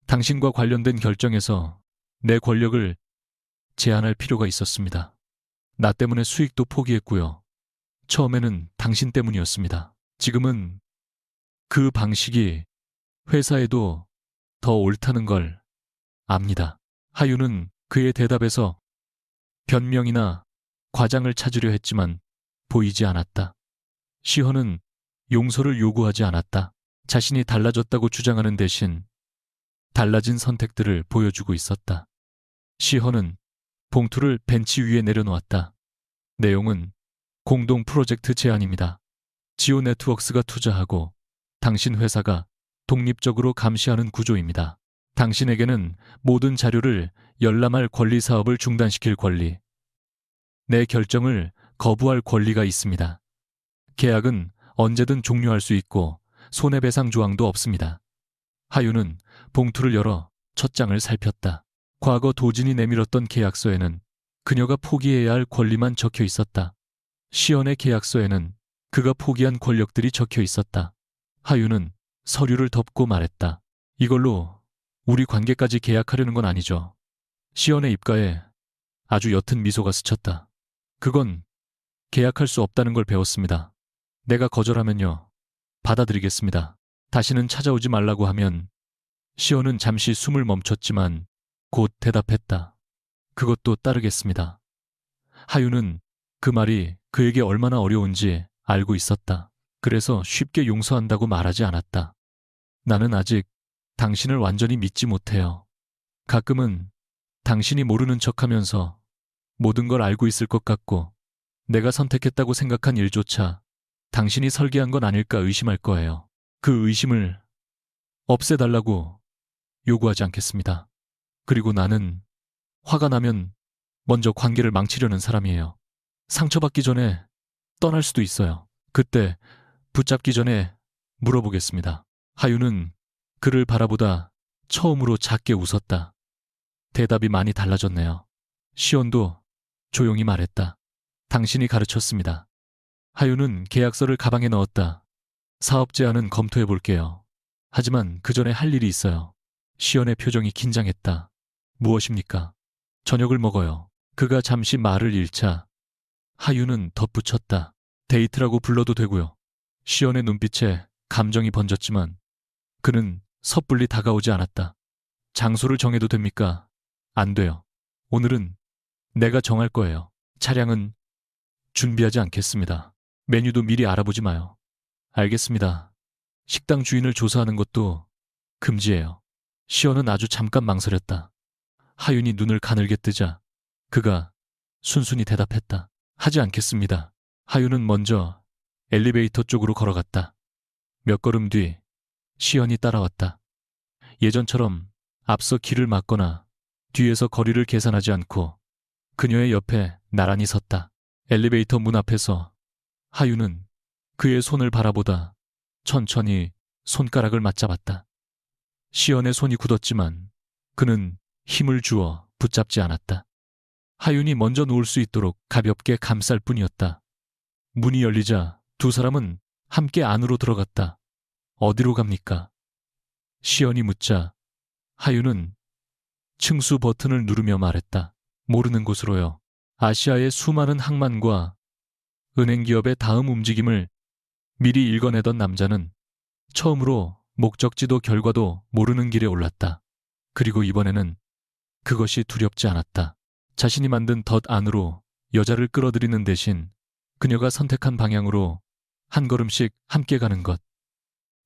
당신과 관련된 결정에서 내 권력을 제한할 필요가 있었습니다. 나 때문에 수익도 포기했고요. 처음에는 당신 때문이었습니다. 지금은 그 방식이 회사에도 더 옳다는 걸 압니다. 하윤은 그의 대답에서 변명이나 과장을 찾으려 했지만 보이지 않았다. 시헌은 용서를 요구하지 않았다. 자신이 달라졌다고 주장하는 대신 달라진 선택들을 보여주고 있었다. 시헌은 봉투를 벤치 위에 내려놓았다. 내용은 공동 프로젝트 제안입니다. 지오 네트워크스가 투자하고 당신 회사가 독립적으로 감시하는 구조입니다. 당신에게는 모든 자료를 열람할 권리, 사업을 중단시킬 권리, 내 결정을 거부할 권리가 있습니다. 계약은 언제든 종료할 수 있고 손해배상 조항도 없습니다. 하윤은 봉투를 열어 첫 장을 살폈다. 과거 도진이 내밀었던 계약서에는 그녀가 포기해야 할 권리만 적혀 있었다. 시연의 계약서에는 그가 포기한 권력들이 적혀 있었다. 하윤은 서류를 덮고 말했다. 이걸로 우리 관계까지 계약하려는 건 아니죠. 시연의 입가에 아주 옅은 미소가 스쳤다. 그건 계약할 수 없다는 걸 배웠습니다. 내가 거절하면요, 받아들이겠습니다. 다시는 찾아오지 말라고 하면. 시연은 잠시 숨을 멈췄지만 곧 대답했다. 그것도 따르겠습니다. 하윤은 그 말이 그에게 얼마나 어려운지 알고 있었다. 그래서 쉽게 용서한다고 말하지 않았다. 나는 아직 당신을 완전히 믿지 못해요. 가끔은 당신이 모르는 척하면서 모든 걸 알고 있을 것 같고, 내가 선택했다고 생각한 일조차 당신이 설계한 건 아닐까 의심할 거예요. 그 의심을 없애달라고 요구하지 않겠습니다. 그리고 나는 화가 나면 먼저 관계를 망치려는 사람이에요. 상처받기 전에 떠날 수도 있어요. 그때 붙잡기 전에 물어보겠습니다. 하윤은 그를 바라보다 처음으로 작게 웃었다. 대답이 많이 달라졌네요. 시온도 조용히 말했다. 당신이 가르쳤습니다. 하윤은 계약서를 가방에 넣었다. 사업 제안은 검토해 볼게요. 하지만 그 전에 할 일이 있어요. 시연의 표정이 긴장했다. 무엇입니까? 저녁을 먹어요. 그가 잠시 말을 잃자 하윤은 덧붙였다. 데이트라고 불러도 되고요. 시연의 눈빛에 감정이 번졌지만 그는 섣불리 다가오지 않았다. 장소를 정해도 됩니까? 안 돼요. 오늘은 내가 정할 거예요. 차량은 준비하지 않겠습니다. 메뉴도 미리 알아보지 마요. 알겠습니다. 식당 주인을 조사하는 것도 금지예요. 시연은 아주 잠깐 망설였다. 하윤이 눈을 가늘게 뜨자 그가 순순히 대답했다. 하지 않겠습니다. 하윤은 먼저 엘리베이터 쪽으로 걸어갔다. 몇 걸음 뒤 시연이 따라왔다. 예전처럼 앞서 길을 막거나 뒤에서 거리를 계산하지 않고 그녀의 옆에 나란히 섰다. 엘리베이터 문 앞에서 하윤은 그의 손을 바라보다 천천히 손가락을 맞잡았다. 시연의 손이 굳었지만 그는 힘을 주어 붙잡지 않았다. 하윤이 먼저 놓을 수 있도록 가볍게 감쌀 뿐이었다. 문이 열리자 두 사람은 함께 안으로 들어갔다. 어디로 갑니까? 시연이 묻자 하윤은 층수 버튼을 누르며 말했다. 모르는 곳으로요. 아시아의 수많은 항만과 은행기업의 다음 움직임을 미리 읽어내던 남자는 처음으로 목적지도 결과도 모르는 길에 올랐다. 그리고 이번에는 그것이 두렵지 않았다. 자신이 만든 덫 안으로 여자를 끌어들이는 대신 그녀가 선택한 방향으로 한 걸음씩 함께 가는 것.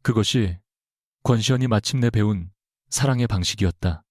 그것이 권시연이 마침내 배운 사랑의 방식이었다.